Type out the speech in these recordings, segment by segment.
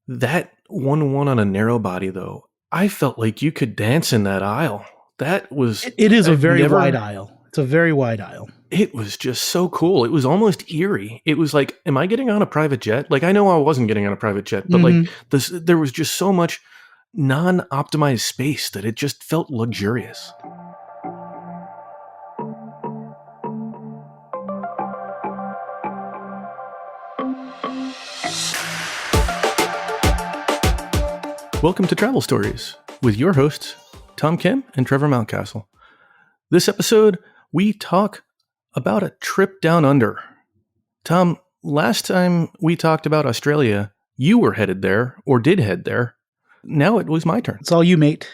That one on a narrow body, though, I felt like you could dance in that aisle. That was... It is a very wide aisle. It's a very wide aisle. It was just so cool. It was almost eerie. It was like, am I getting on a private jet? Like, I know I wasn't getting on a private jet, but like there was just so much non-optimized space that it just felt luxurious. Welcome to Travel Stories with your hosts, Tom Kim and Trevor Mountcastle. This episode, we talk about a trip down under. Tom, last time we talked about Australia, you were headed there, or did head there. Now it was my turn. It's all you, mate.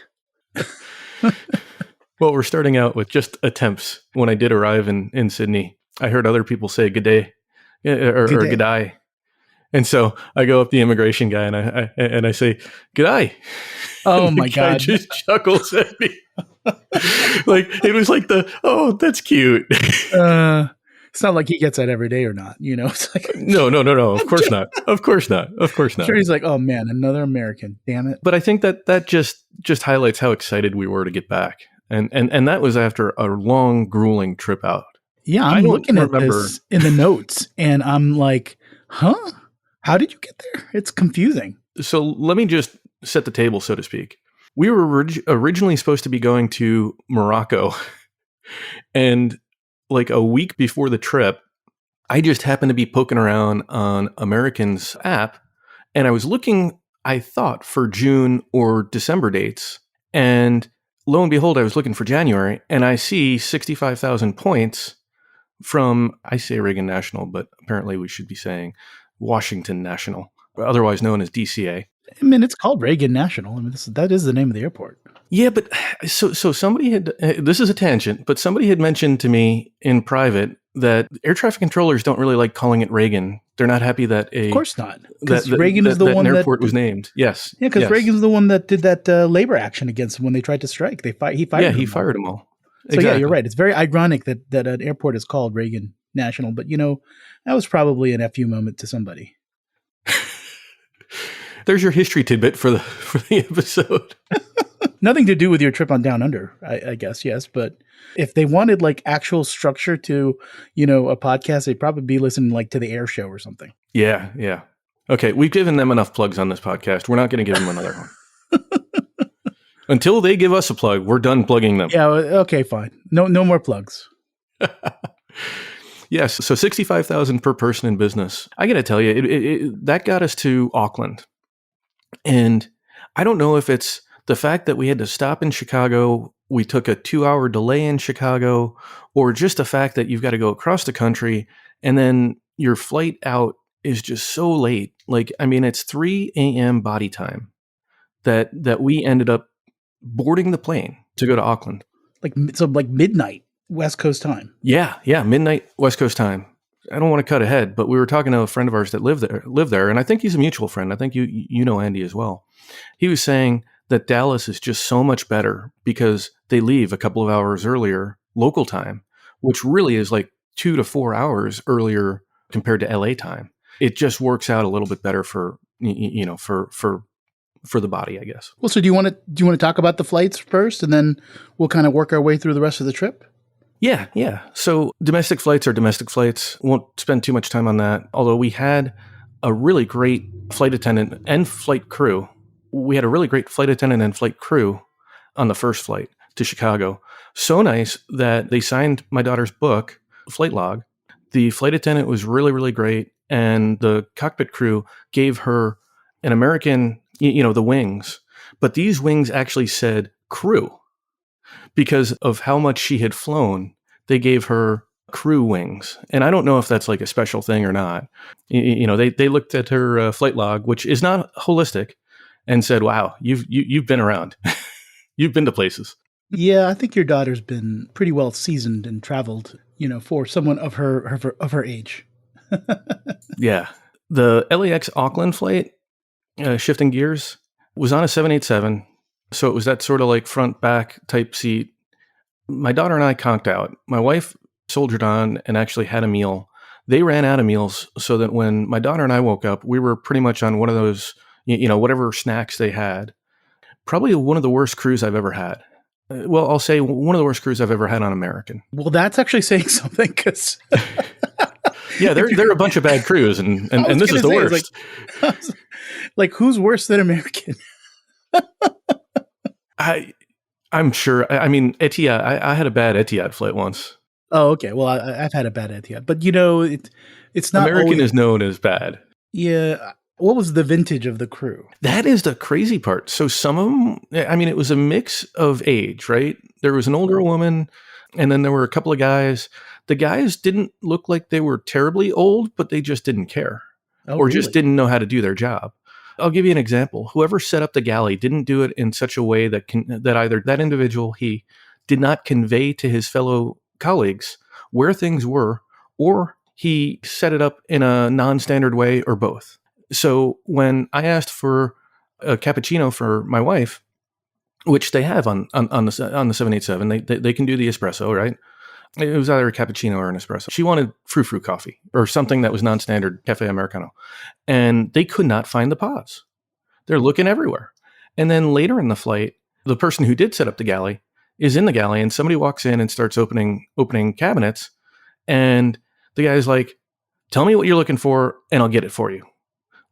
Well, we're starting out with just attempts. When I did arrive in Sydney, I heard other people say good day, or good day. And so I go up the immigration guy and I say, "G'day." Oh my God. Guy just chuckles at me. Like, it was like oh, that's cute. It's not like he gets that every day or not, you know? It's like, No. Of course not. Of course not. I'm sure he's like, oh man, another American. Damn it. But I think that just highlights how excited we were to get back. And that was after a long, grueling trip out. Yeah, I'm looking at this in the notes and I'm like, huh? How did you get there? It's confusing. So let me just set the table, so to speak. We were originally supposed to be going to Morocco. And like a week before the trip, I just happened to be poking around on American's app. And I was looking, I thought, for June or December dates. And lo and behold, I was looking for January. And I see 65,000 points from, I say Reagan National, but apparently we should be saying Washington National, otherwise known as DCA. I mean, it's called Reagan National. I mean, that is the name of the airport. Yeah, but so somebody had, this is a tangent, but somebody had mentioned to me in private that air traffic controllers don't really like calling it Reagan. They're not happy that of course not, because Reagan is the one that airport was named. Yes, yeah, because Reagan's the one that did that labor action against them when they tried to strike. He fired. Yeah, he fired them all. So exactly. Yeah, you're right. It's very ironic that an airport is called Reagan National, but you know, that was probably an FU moment to somebody. There's your history tidbit for the episode. Nothing to do with your trip on Down Under, I guess, yes. But if they wanted like actual structure to, you know, a podcast, they'd probably be listening like to the Air Show or something. Yeah. Okay, we've given them enough plugs on this podcast. We're not going to give them another one. Until they give us a plug, we're done plugging them. Yeah, okay, fine. No more plugs. Yes, so 65,000 per person in business. I got to tell you, that got us to Auckland. And I don't know if it's the fact that we had to stop in Chicago, we took a 2-hour delay in Chicago, or just the fact that you've got to go across the country and then your flight out is just so late. Like, I mean, it's 3 a.m. body time that we ended up boarding the plane to go to Auckland. Like midnight West Coast time. Yeah, midnight West Coast time. I don't want to cut ahead, but we were talking to a friend of ours that lived there, and I think he's a mutual friend. I think you know Andy as well. He was saying that Dallas is just so much better because they leave a couple of hours earlier local time, which really is like 2 to 4 hours earlier compared to LA time. It just works out a little bit better for the body, I guess. Well, so do you want to talk about the flights first, and then we'll kind of work our way through the rest of the trip? Yeah. So domestic flights are domestic flights. Won't spend too much time on that. Although we had a really great flight attendant and flight crew. We had a really great flight attendant and flight crew on the first flight to Chicago. So nice that they signed my daughter's book, Flight Log. The flight attendant was really, really great. And the cockpit crew gave her an American, the wings. But these wings actually said crew. Because of how much she had flown, they gave her crew wings. And I don't know if that's like a special thing or not. They looked at her flight log, which is not holistic, and said, wow, you've been around. You've been to places. Yeah, I think your daughter's been pretty well seasoned and traveled, for someone of her age. Yeah. The LAX Auckland flight, shifting gears, was on a 787. So it was that sort of like front back type seat. My daughter and I conked out. My wife soldiered on and actually had a meal. They ran out of meals so that when my daughter and I woke up, we were pretty much on one of those whatever snacks they had. Probably one of the worst crews I've ever had. Well, I'll say one of the worst crews I've ever had on American. Well, that's actually saying something because Yeah, they're a bunch of bad crews, and this is the worst. Like, who's worse than American? I'm sure. I mean, Etihad. I had a bad Etihad flight once. Oh, okay. Well, I've had a bad Etihad, but it's not American always, is known as bad. Yeah. What was the vintage of the crew? That is the crazy part. So some of them, I mean, it was a mix of age, right? There was an older woman, and then there were a couple of guys. The guys didn't look like they were terribly old, but they just didn't care or really? just didn't know how to do their job. I'll give you an example. Whoever set up the galley didn't do it in such a way that either that individual, he did not convey to his fellow colleagues where things were, or he set it up in a non-standard way, or both. So when I asked for a cappuccino for my wife, which they have on the 787, they can do the espresso, right? It was either a cappuccino or an espresso. She wanted frou-frou coffee or something that was non-standard cafe Americano, and they could not find the pods. They're looking everywhere. And then later in the flight, the person who did set up the galley is in the galley, and somebody walks in and starts opening cabinets, and the guy's like, "Tell me what you're looking for, and I'll get it for you."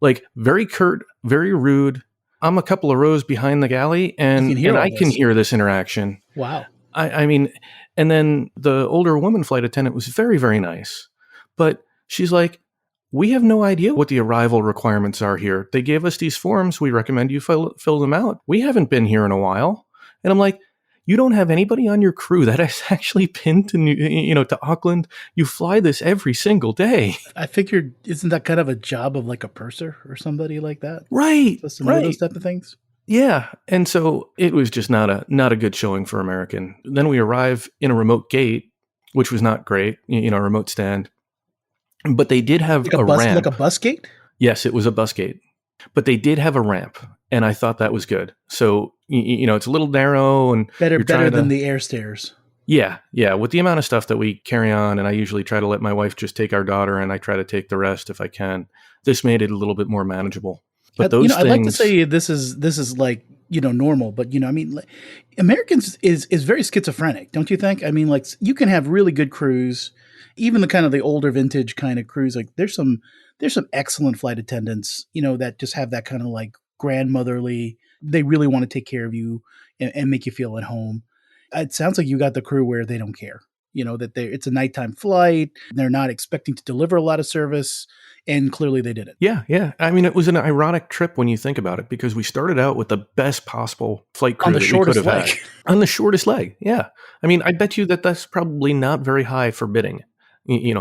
Like, very curt, very rude. I'm a couple of rows behind the galley, and I can hear this interaction. Wow. I mean, and then the older woman flight attendant was very, very nice. But she's like, "We have no idea what the arrival requirements are here. They gave us these forms. We recommend you fill them out. We haven't been here in a while." And I'm like, "You don't have anybody on your crew that has actually been to Auckland. You fly this every single day." I figured, isn't that kind of a job of like a purser or somebody like that? Right. Supposed to know those type of things. Yeah. And so it was just not a good showing for American. Then we arrive in a remote gate, which was not great, remote stand. But they did have like a bus, ramp. Like a bus gate? Yes, it was a bus gate. But they did have a ramp, and I thought that was good. So, it's a little narrow and better than the air stairs. Yeah. With the amount of stuff that we carry on, and I usually try to let my wife just take our daughter, and I try to take the rest if I can. This made it a little bit more manageable. But those things, I'd like to say this is like, normal, but I mean, like, Americans is very schizophrenic, don't you think? I mean, like, you can have really good crews, even the kind of the older vintage kind of crews. Like, there's some excellent flight attendants, that just have that kind of like grandmotherly. They really want to take care of you and make you feel at home. It sounds like you got the crew where they don't care. That it's a nighttime flight. They're not expecting to deliver a lot of service, and clearly they didn't. Yeah. I mean, it was an ironic trip when you think about it, because we started out with the best possible flight crew that we could have had. On the shortest leg, yeah. I mean, I bet you that's probably not very high for bidding,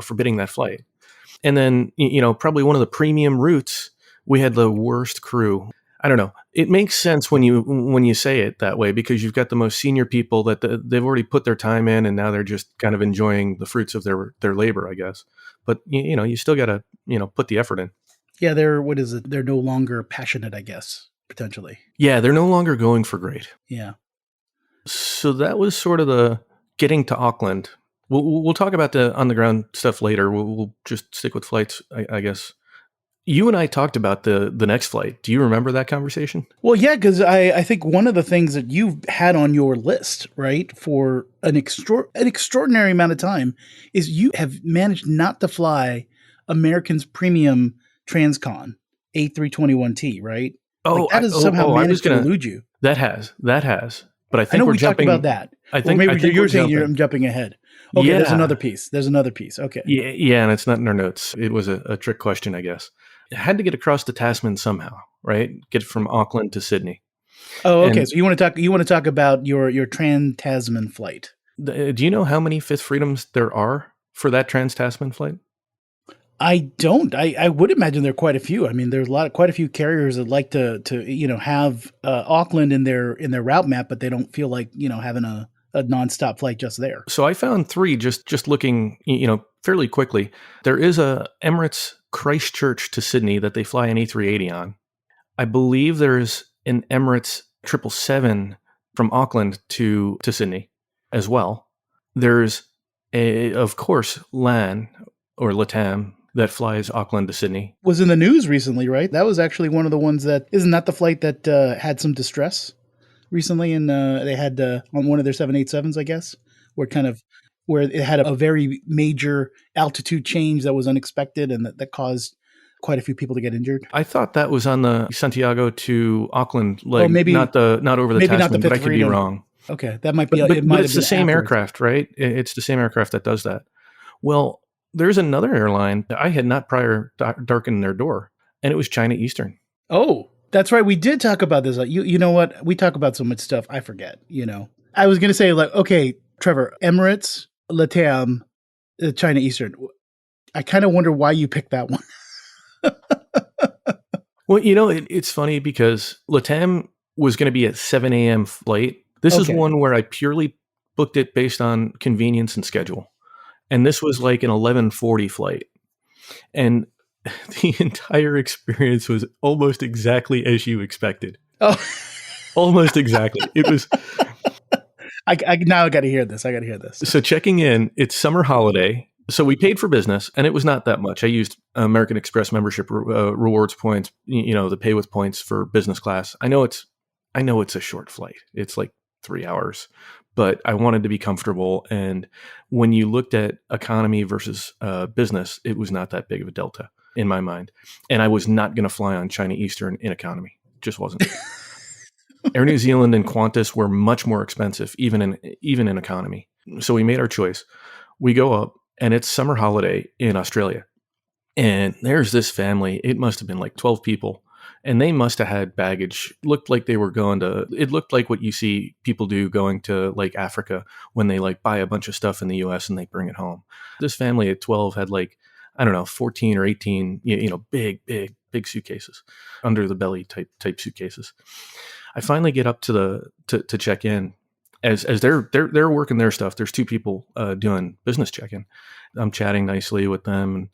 for bidding that flight. And then, probably one of the premium routes, we had the worst crew. I don't know. It makes sense when you say it that way, because you've got the most senior people that they've already put their time in, and now they're just kind of enjoying the fruits of their labor, I guess. But you still got to put the effort in. Yeah, they're no longer passionate, I guess, potentially. Yeah, they're no longer going for great. Yeah. So that was sort of the getting to Auckland. We'll talk about the on the ground stuff later. We'll just stick with flights, I guess. You and I talked about the next flight. Do you remember that conversation? Well, yeah, because I think one of the things that you've had on your list, right, for an extraordinary amount of time, is you have managed not to fly American's premium Transcon A321T, right? Oh, like that has somehow managed to elude you. That has. But I think we're jumping about that. I think you're saying I'm jumping ahead. Okay, yeah. There's another piece. Okay. Yeah, and it's not in our notes. It was a trick question, I guess. It had to get across the Tasman somehow, right? Get from Auckland to Sydney. Oh, okay. So you want to talk about your trans-Tasman flight. Do you know how many Fifth Freedoms there are for that trans-Tasman flight? I don't. I would imagine there are quite a few. I mean, there's quite a few carriers that like to have Auckland in their route map, but they don't feel like having a nonstop flight just there. So I found 3 just looking fairly quickly. There is a Emirates Christchurch to Sydney that they fly an A380 on. I believe there's an Emirates 777 from Auckland to Sydney as well. There's of course LAN or LATAM. that flies Auckland to Sydney. Was in the news recently, right? That was actually one of the ones that isn't that the flight that had some distress recently, and they had on one of their 787s, I guess, where it had a very major altitude change that was unexpected and that caused quite a few people to get injured. I thought that was on the Santiago to Auckland, Or maybe not over the maybe not Tasman, the but I Fifth could be Freedom. wrong. Okay, that might be. But It might it's have the been same afterwards. aircraft, right? It's the same aircraft that does that. Well, there's another airline that I had not prior darkened their door, and it was China Eastern. Oh, that's right. We did talk about this. You know what? We talk about so much stuff. I forget. I was going to say, like, okay, Trevor, Emirates, LATAM, China Eastern. I kind of wonder why you picked that one. Well, it's funny because LATAM was going to be a 7 a.m. flight. This is one where I purely booked it based on convenience and schedule. And this was like an 11:40 flight. And the entire experience was almost exactly as you expected. Oh, almost exactly. It was. Now I got to hear this. So checking in, it's summer holiday. So we paid for business, and it was not that much. I used American Express membership rewards points, the pay with points for business class. I know it's a short flight. It's like 3 hours, but I wanted to be comfortable. And when you looked at economy versus business, it was not that big of a delta in my mind. And I was not going to fly on China Eastern in economy. Just wasn't. Air New Zealand and Qantas were much more expensive, even in economy. So we made our choice. We go up, and it's summer holiday in Australia. And there's this family. It must have been like 12 people. And they must have had baggage. Looked like they were it looked like what you see people do going to like Africa when they like buy a bunch of stuff in the US and they bring it home. This family at 12 had like, I don't know, 14 or 18, big suitcases, under the belly type suitcases. I finally get up to check in. As they're working their stuff, there's two people doing business check-in. I'm chatting nicely with them and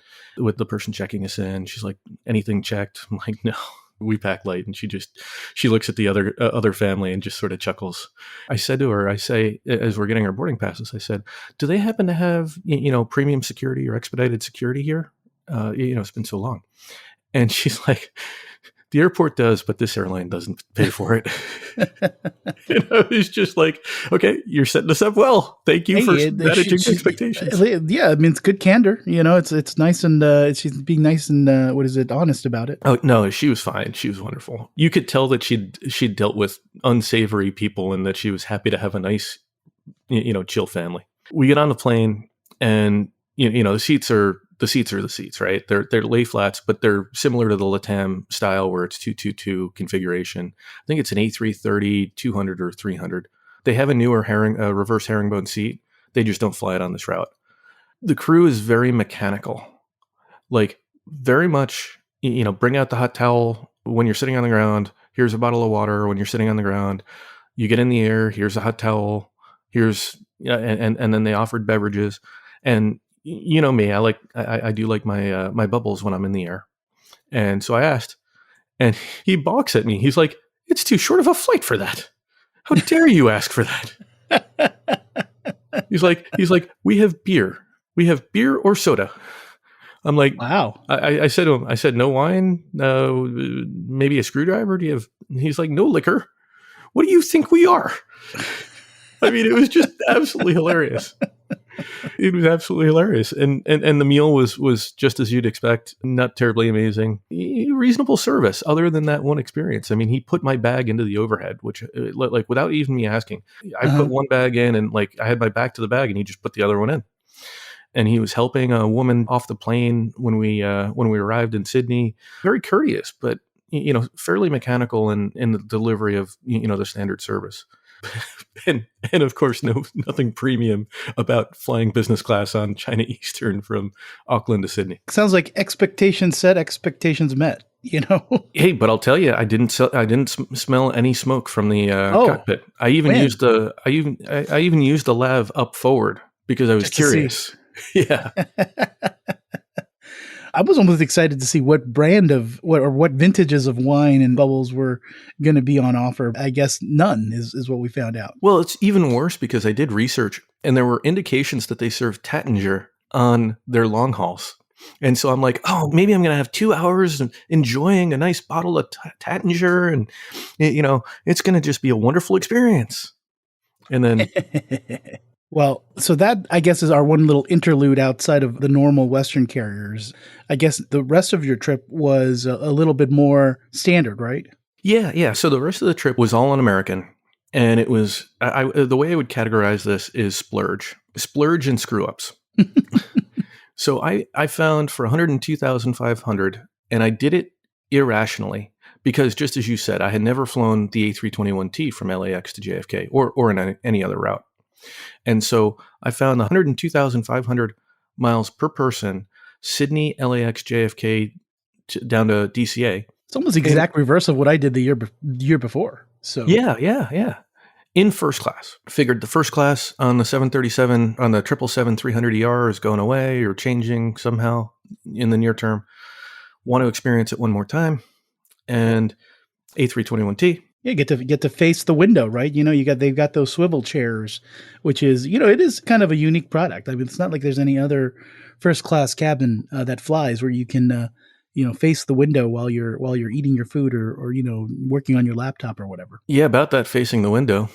with the person checking us in. She's like, "Anything checked?" I'm like, "No, we pack light." And she looks at the other family and just sort of chuckles. I said to her, as we're getting our boarding passes, I said, "Do they happen to have premium security or expedited security here? It's been so long." And she's like, "The airport does, but this airline doesn't pay for it." And I was just like, "Okay, you're setting us up well. Thank you for managing expectations." Yeah, I mean, it's good candor. It's nice, and she's being nice and honest about it. Oh no, she was fine. She was wonderful. You could tell that she'd dealt with unsavory people, and that she was happy to have a nice, chill family. We get on the plane, and the seats are the seats, right? They're lay flats, but they're similar to the LATAM style where it's 222 configuration. I think it's an A330, 200 or 300. They have a newer reverse herringbone seat. They just don't fly it on this route. The crew is very mechanical, like very much, bring out the hot towel when you're sitting on the ground. Here's a bottle of water when you're sitting on the ground. You get in the air. Here's a hot towel. And then they offered beverages. And you know me, I do like my bubbles when I'm in the air. And so I asked, and he balks at me. He's like, "It's too short of a flight for that. How dare you ask for that?" He's like, "We have beer. We have beer or soda." I'm like, "Wow." I said to him, "No wine, maybe a screwdriver. Do you have?" He's like, "No liquor. What do you think we are?" I mean, it was just absolutely hilarious. It was absolutely hilarious. And the meal was just as you'd expect, not terribly amazing. Reasonable service, other than that one experience. I mean, he put my bag into the overhead, which, like, without even me asking. I put one bag in, and like I had my back to the bag, and he just put the other one in. And he was helping a woman off the plane when we arrived in Sydney. Very courteous, but fairly mechanical in the delivery of the standard service. And of course, nothing premium about flying business class on China Eastern from Auckland to Sydney. Sounds like expectations set, expectations met. Hey, but I'll tell you, I didn't smell any smoke from the cockpit. I even used the lav up forward because I was curious. Yeah. I was almost excited to see what brand of what vintages of wine and bubbles were going to be on offer. I guess none is what we found out. Well, it's even worse because I did research, and there were indications that they serve Taittinger on their long hauls. And so I'm like, oh, maybe I'm going to have 2 hours enjoying a nice bottle of Tattinger, and it's going to just be a wonderful experience. And then, Well, so that, I guess, is our one little interlude outside of the normal Western carriers. I guess the rest of your trip was a little bit more standard, right? yeah. So the rest of the trip was all on American. And it was, the way I would categorize this is splurge and screw ups. So I found for 102,500, and I did it irrationally because, just as you said, I had never flown the A321T from LAX to JFK or in any other route. And so I found 102,500 miles per person, Sydney, LAX, JFK down to DCA. It's almost the exact reverse of what I did the year before. So Yeah. In first class. Figured the first class on the 737, on the 777-300ER is going away or changing somehow in the near term. Want to experience it one more time. And A321T. Yeah, get to face the window, right? They've got those swivel chairs, which is, it is kind of a unique product. I mean, it's not like there's any other first class cabin that flies where you can face the window while you're eating your food or working on your laptop or whatever. Yeah, about that facing the window.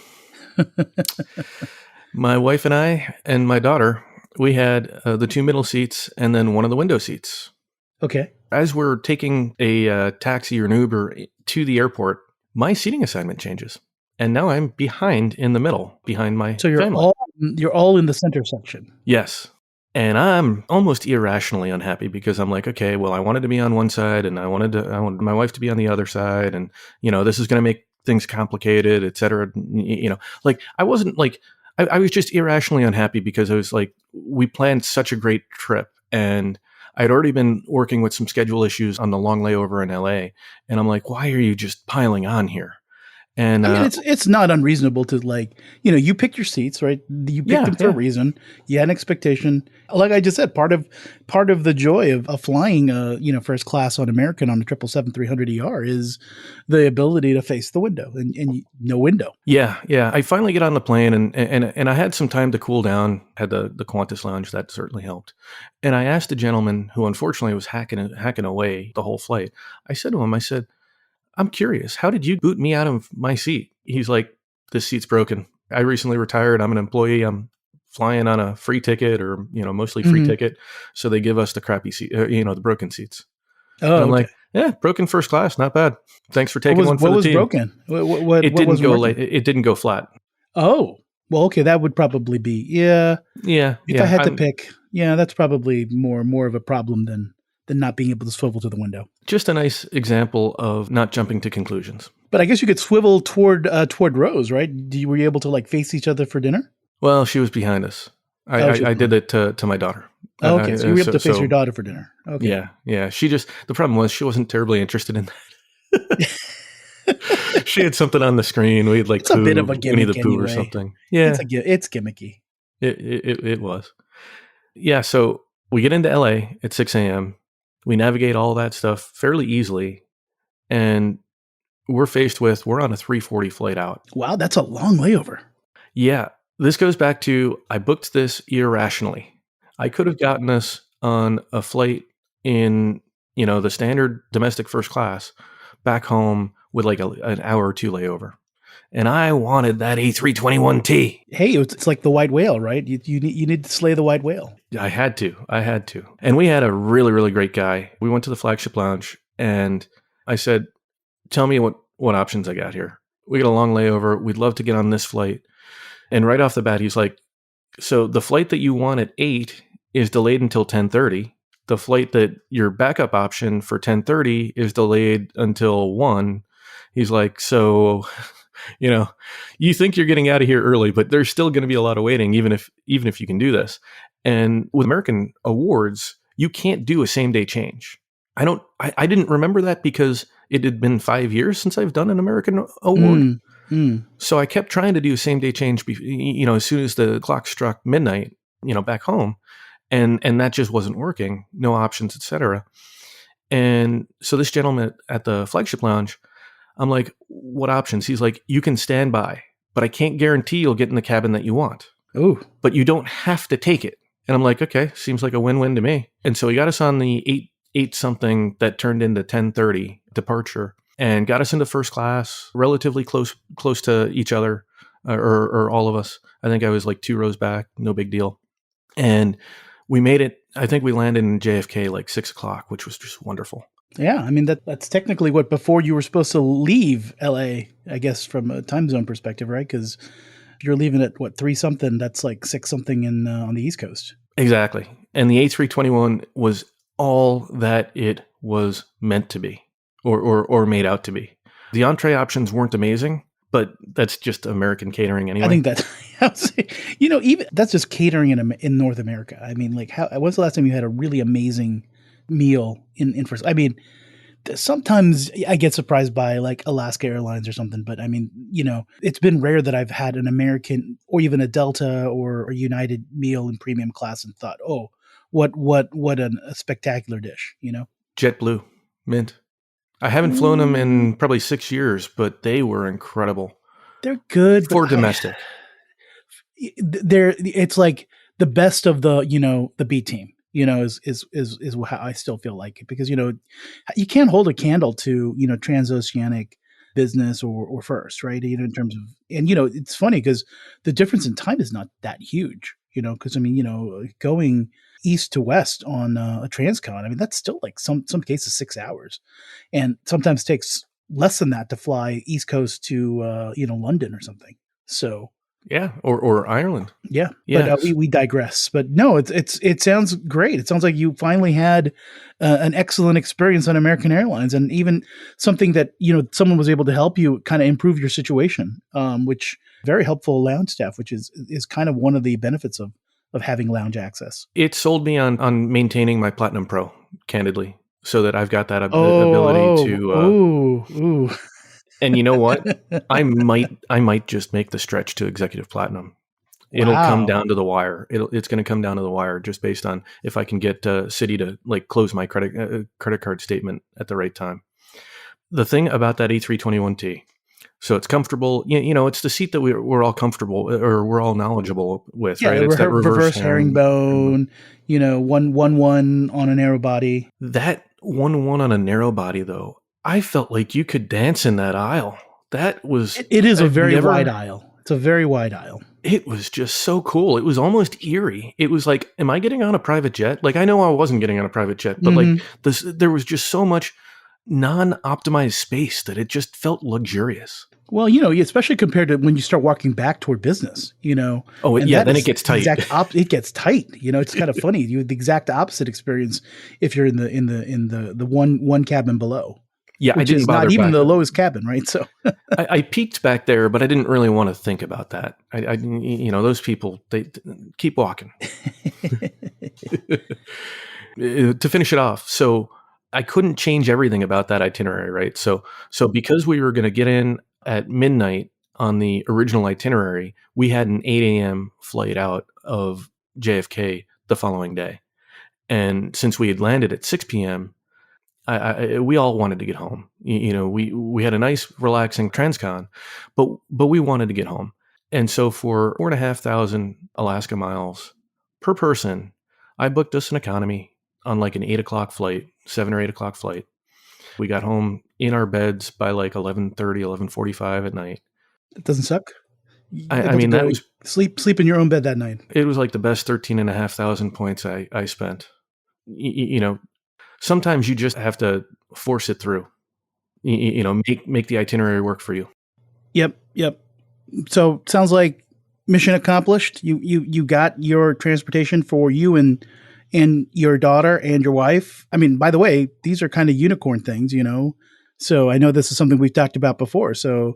My wife and I and my daughter, we had the two middle seats and then one of the window seats. Okay. As we're taking a taxi or an Uber to the airport, my seating assignment changes. And now I'm behind in the middle, behind my family. You're all in the center section. Yes. And I'm almost irrationally unhappy because I'm like, okay, well, I wanted to be on one side and I wanted my wife to be on the other side. And, this is going to make things complicated, et cetera. Like I wasn't like, I was just irrationally unhappy because I was like, we planned such a great trip and I'd already been working with some schedule issues on the long layover in LA. And I'm like, why are you just piling on here? And I mean, it's not unreasonable to you pick your seats, right? You picked them for a reason. You had an expectation. Like I just said, part of the joy of flying, first class on American on the 777-300ER is the ability to face the window and no window. Yeah. I finally get on the plane and I had some time to cool down. Had the Qantas lounge, that certainly helped. And I asked the gentleman who unfortunately was hacking away the whole flight. I said to him, I'm curious, how did you boot me out of my seat? He's like, this seat's broken. I recently retired. I'm an employee. I'm flying on a free ticket or, mostly free ticket. So they give us the crappy seat, the broken seats. Oh, and I'm like, yeah, broken first class. Not bad. Thanks for taking one for the team. What was broken? It didn't go it didn't go flat. Oh, well, okay. That would probably be, yeah. If I had to pick, that's probably more of a problem than not being able to swivel to the window. Just a nice example of not jumping to conclusions. But I guess you could swivel toward Rose, right? Were you able to face each other for dinner? Well, she was behind us. I did it to my daughter. Oh, okay, so you were able to face your daughter for dinner. Okay. Yeah. The problem was she wasn't terribly interested in that. She had something on the screen. We had it's a bit of a gimmick the Pooh anyway. or something. Yeah, it's gimmicky. It was. Yeah, so we get into LA at 6 a.m. We navigate all that stuff fairly easily, and we're on a 3:40 flight out. Wow, that's a long layover. Yeah, this goes back to I booked this irrationally. I could have gotten us on a flight in, the standard domestic first class back home with like an hour or two layover. And I wanted that A321T. Hey, it's like the white whale, right? You need to slay the white whale. I had to. And we had a really, really great guy. We went to the flagship lounge and I said, tell me what options I got here. We got a long layover. We'd love to get on this flight. And right off the bat, he's like, so the flight that you want at 8 is delayed until 10:30. The flight that your backup option for 10:30 is delayed until 1. He's like, so... you think you're getting out of here early, but there's still going to be a lot of waiting, even if you can do this. And with American Awards, you can't do a same day change. I didn't remember that because it had been 5 years since I've done an American Award. So I kept trying to do a same day change, as soon as the clock struck midnight, back home. And that just wasn't working. No options, etc. And so this gentleman at the flagship lounge, I'm like, what options? He's like, you can stand by, but I can't guarantee you'll get in the cabin that you want. Oh, but you don't have to take it. And I'm like, okay, seems like a win-win to me. And so he got us on the 8 something that turned into 10:30 departure and got us into first class, relatively close to each other, or all of us. I think I was like 2 rows back, no big deal. And we made it. I think we landed in JFK like 6 o'clock, which was just wonderful. Yeah, I mean that's technically what before you were supposed to leave LA, I guess from a time zone perspective, right? Because if you're leaving at what 3 something, that's like 6 something in on the East Coast. Exactly. And the A321 was all that it was meant to be, or made out to be. The entree options weren't amazing, but that's just American catering anyway. I think that's, even that's just catering in North America. I mean, like, when's the last time you had a really amazing meal in first? I mean, sometimes I get surprised by like Alaska Airlines or something, but I mean, it's been rare that I've had an American or even a Delta or a United meal in premium class and thought, oh, what a spectacular dish, JetBlue, Mint. I haven't flown them in probably 6 years, but they were incredible. They're good for domestic. It's like the best of the B team. Is how I still feel like it, because you can't hold a candle to transoceanic business or first, right? In terms of, and it's funny because the difference in time is not that huge, because I mean going east to west on a transcon, I mean that's still like some cases 6 hours, and sometimes takes less than that to fly East Coast to London or something. So. Yeah, or Ireland. Yeah, but we digress. But no, it sounds great. It sounds like you finally had an excellent experience on American Airlines, and even something that someone was able to help you kind of improve your situation, which very helpful lounge staff, which is kind of one of the benefits of having lounge access. It sold me on maintaining my Platinum Pro, candidly, so that I've got that ability to. Ooh. And you know what? I might just make the stretch to Executive Platinum. It'll come down to the wire. It's going to come down to the wire just based on if I can get Citi to like close my credit card statement at the right time. The thing about that A321T, so it's comfortable. It's the seat that we're all comfortable or we're all knowledgeable with, right? It's that reverse herringbone. 1-1 on a narrow body. That 1-1 on a narrow body, though. I felt like you could dance in that aisle. That was... It is a very wide aisle. It's a very wide aisle. It was just so cool. It was almost eerie. It was like, am I getting on a private jet? Like, I know I wasn't getting on a private jet, but like there was just so much non-optimized space that it just felt luxurious. Well, especially compared to when you start walking back toward business, Oh, yeah, then it gets tight. It gets tight. It's kind of funny. You have the exact opposite experience if you're in the one cabin below. Yeah, I didn't bother. Not even the lowest cabin, right? So I peeked back there, but I didn't really want to think about that. I those people, they keep walking. To finish it off, so I couldn't change everything about that itinerary, right? So because we were going to get in at midnight on the original itinerary, we had an 8 a.m. flight out of JFK the following day, and since we had landed at 6 p.m. we all wanted to get home. We had a nice, relaxing transcon, but we wanted to get home. And so for 4,500 Alaska miles per person, I booked us an economy on like an 8 o'clock flight, 7 or 8 o'clock flight. We got home in our beds by like 11:30, 11:45 at night. It doesn't suck. I mean, that was sleep in your own bed that night. It was like the best 13,500 points I spent. Sometimes you just have to force it through, make the itinerary work for you. Yep. So sounds like mission accomplished. You got your transportation for you and your daughter and your wife. I mean, by the way, these are kind of unicorn things, so I know this is something we've talked about before. So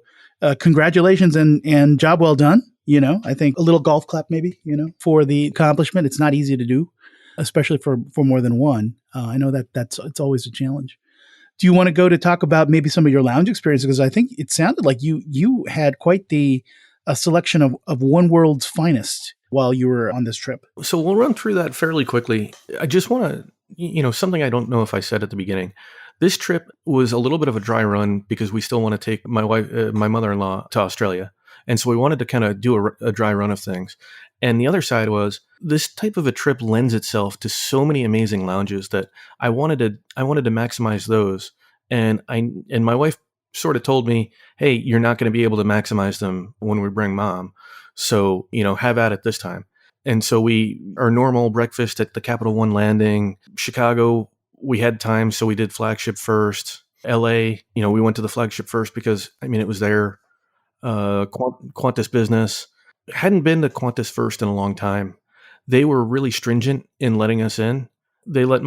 congratulations and job well done. I think a little golf clap maybe, for the accomplishment. It's not easy to do, especially for more than one. I know it's always a challenge. Do you want to go to talk about maybe some of your lounge experiences? Because I think it sounded like you had quite a selection of one world's finest while you were on this trip. So we'll run through that fairly quickly. I just want to, something I don't know if I said at the beginning. This trip was a little bit of a dry run because we still want to take my wife, my mother-in-law to Australia. And so we wanted to kind of do a dry run of things. And the other side was this type of a trip lends itself to so many amazing lounges that I wanted to maximize those. And my wife sort of told me, hey, you're not going to be able to maximize them when we bring mom. So, have at it this time. And so our normal breakfast at the Capital One landing, Chicago, we had time. So we did flagship first. LA, we went to the flagship first because, it was there. Qantas Business. Hadn't been to Qantas first in a long time. They were really stringent in letting us in. They let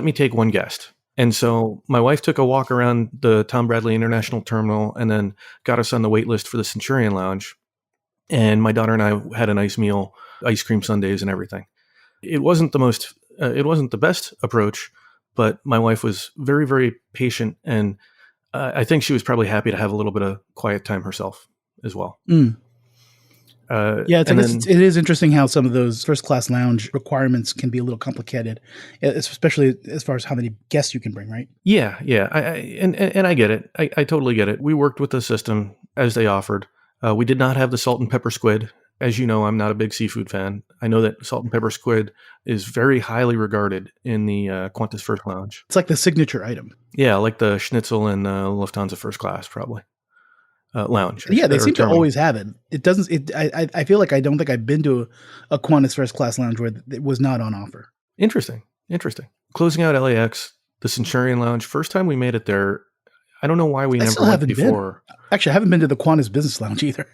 me take one guest. And so my wife took a walk around the Tom Bradley International Terminal and then got us on the wait list for the Centurion Lounge. And my daughter and I had a nice meal, ice cream sundaes and everything. It wasn't the best approach, but my wife was very, very patient. And I think she was probably happy to have a little bit of quiet time herself as well. Mm. It is interesting how some of those first class lounge requirements can be a little complicated, especially as far as how many guests you can bring, right? Yeah. And I get it. I totally get it. We worked with the system as they offered. We did not have the salt and pepper squid. As you know, I'm not a big seafood fan. I know that salt and pepper squid is very highly regarded in the Qantas First Lounge. It's like the signature item. Yeah, like the schnitzel in Lufthansa First Class, probably. Lounge. Yeah, they seem to always have it. It doesn't. I feel like I don't think I've been to a Qantas First Class lounge where it was not on offer. Interesting. Closing out LAX, the Centurion Lounge. First time we made it there. I don't know why we never went before. Actually, I haven't been to the Qantas Business Lounge either.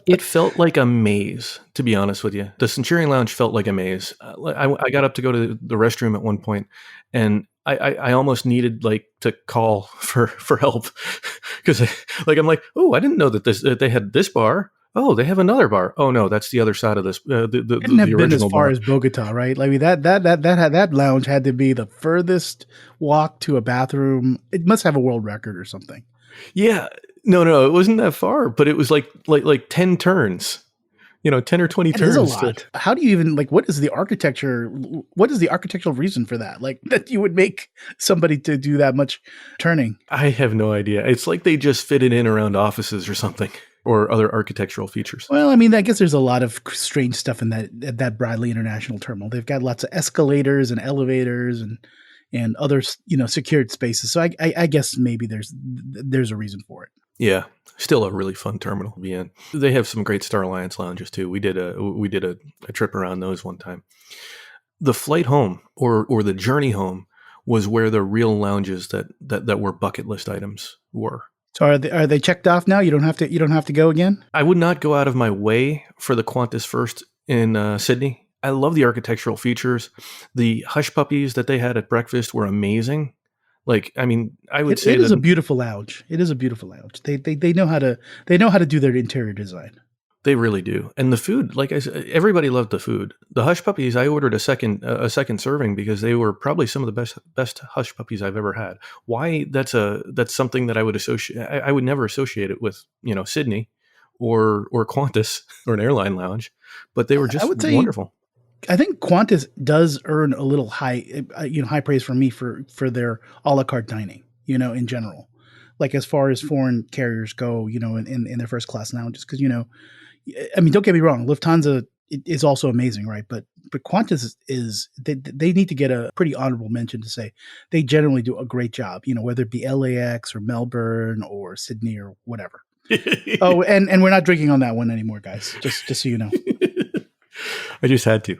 It felt like a maze, to be honest with you. The Centurion Lounge felt like a maze. I got up to go to the restroom at one point, and I almost needed to call for help because I'm like, oh, I didn't know that they had this bar. Oh, they have another bar. Oh no, that's the other side of this. The original been as far bar. As Bogota, right? Like that lounge had to be the furthest walk to a bathroom. It must have a world record or something. Yeah, no, it wasn't that far, but it was like 10 turns. 10 or 20 turns. It is a lot. How do you even what is the architecture? What is the architectural reason for that? That you would make somebody to do that much turning? I have no idea. It's like they just fit it in around offices or something, or other architectural features. Well, I guess there's a lot of strange stuff in that Bradley International Terminal. They've got lots of escalators and elevators and other secured spaces. So I guess maybe there's a reason for it. Yeah, still a really fun terminal to be in. They have some great Star Alliance lounges too. We did a trip around those one time. The flight home or the journey home was where the real lounges that were bucket list items were. So are they checked off now? You don't have to go again? I would not go out of my way for the Qantas First in Sydney. I love the architectural features. The hush puppies that they had at breakfast were amazing. I would say it is a beautiful lounge. It is a beautiful lounge. They know how to do their interior design. They really do. And the food, like I said, everybody loved the food. The hush puppies, I ordered a second serving because they were probably some of the best hush puppies I've ever had. Why? That's something that I would associate. I would never associate it with Sydney or Qantas or an airline lounge, but they were just wonderful. I think Qantas does earn a little high praise from me for their a la carte dining, in general, as far as foreign carriers go, in their first class lounges. Cause don't get me wrong. Lufthansa is also amazing, right? But Qantas they need to get a pretty honorable mention to say they generally do a great job, whether it be LAX or Melbourne or Sydney or whatever. Oh, and we're not drinking on that one anymore, guys. Just so you know. I just had to.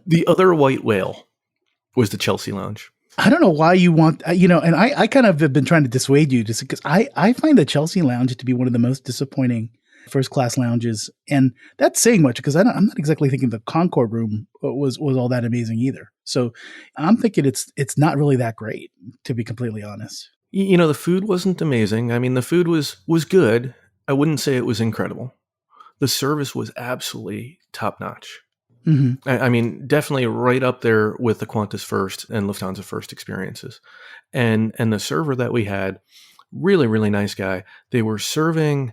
The other white whale was the Chelsea Lounge. I don't know why you want, and I kind of have been trying to dissuade you just because I find the Chelsea Lounge to be one of the most disappointing first class lounges. And that's saying much because I'm not exactly thinking the Concorde room was all that amazing either. So I'm thinking it's not really that great, to be completely honest. The food wasn't amazing. The food was good. I wouldn't say it was incredible. The service was absolutely top notch. Mm-hmm. Definitely right up there with the Qantas First and Lufthansa First experiences. And the server that we had, really, really nice guy. They were serving,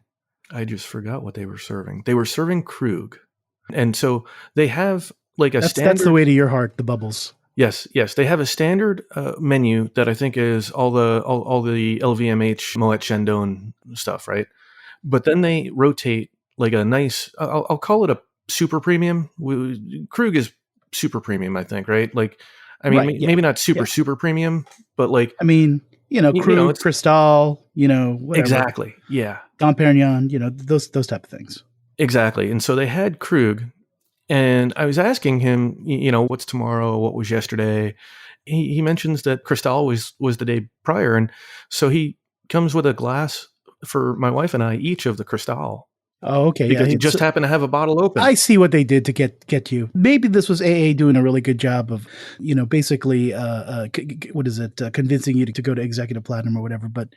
I just forgot what they were serving. They were serving Krug. And so they have a standard. That's the way to your heart, the bubbles. Yes. They have a standard menu that I think is all the LVMH Moet Chandon stuff, right? But then they rotate like a nice, I'll call it a super premium. Krug is super premium, I think, right? Like, I mean, Right. Yeah. maybe not super, Yeah. super premium, but like, I mean, Krug, it's Cristal, whatever, exactly. Yeah, Dom Perignon, those type of things. exactly. And so they had Krug, and I was asking him, what's tomorrow? What was yesterday? He mentions that Cristal was the day prior. And so he comes with a glass for my wife and I, each of the Cristal, Oh, okay. Yeah. because he just happened to have a bottle open. I see what they did to get you. Maybe this was AA doing a really good job of, basically, what is it, convincing you to go to executive platinum or whatever. But,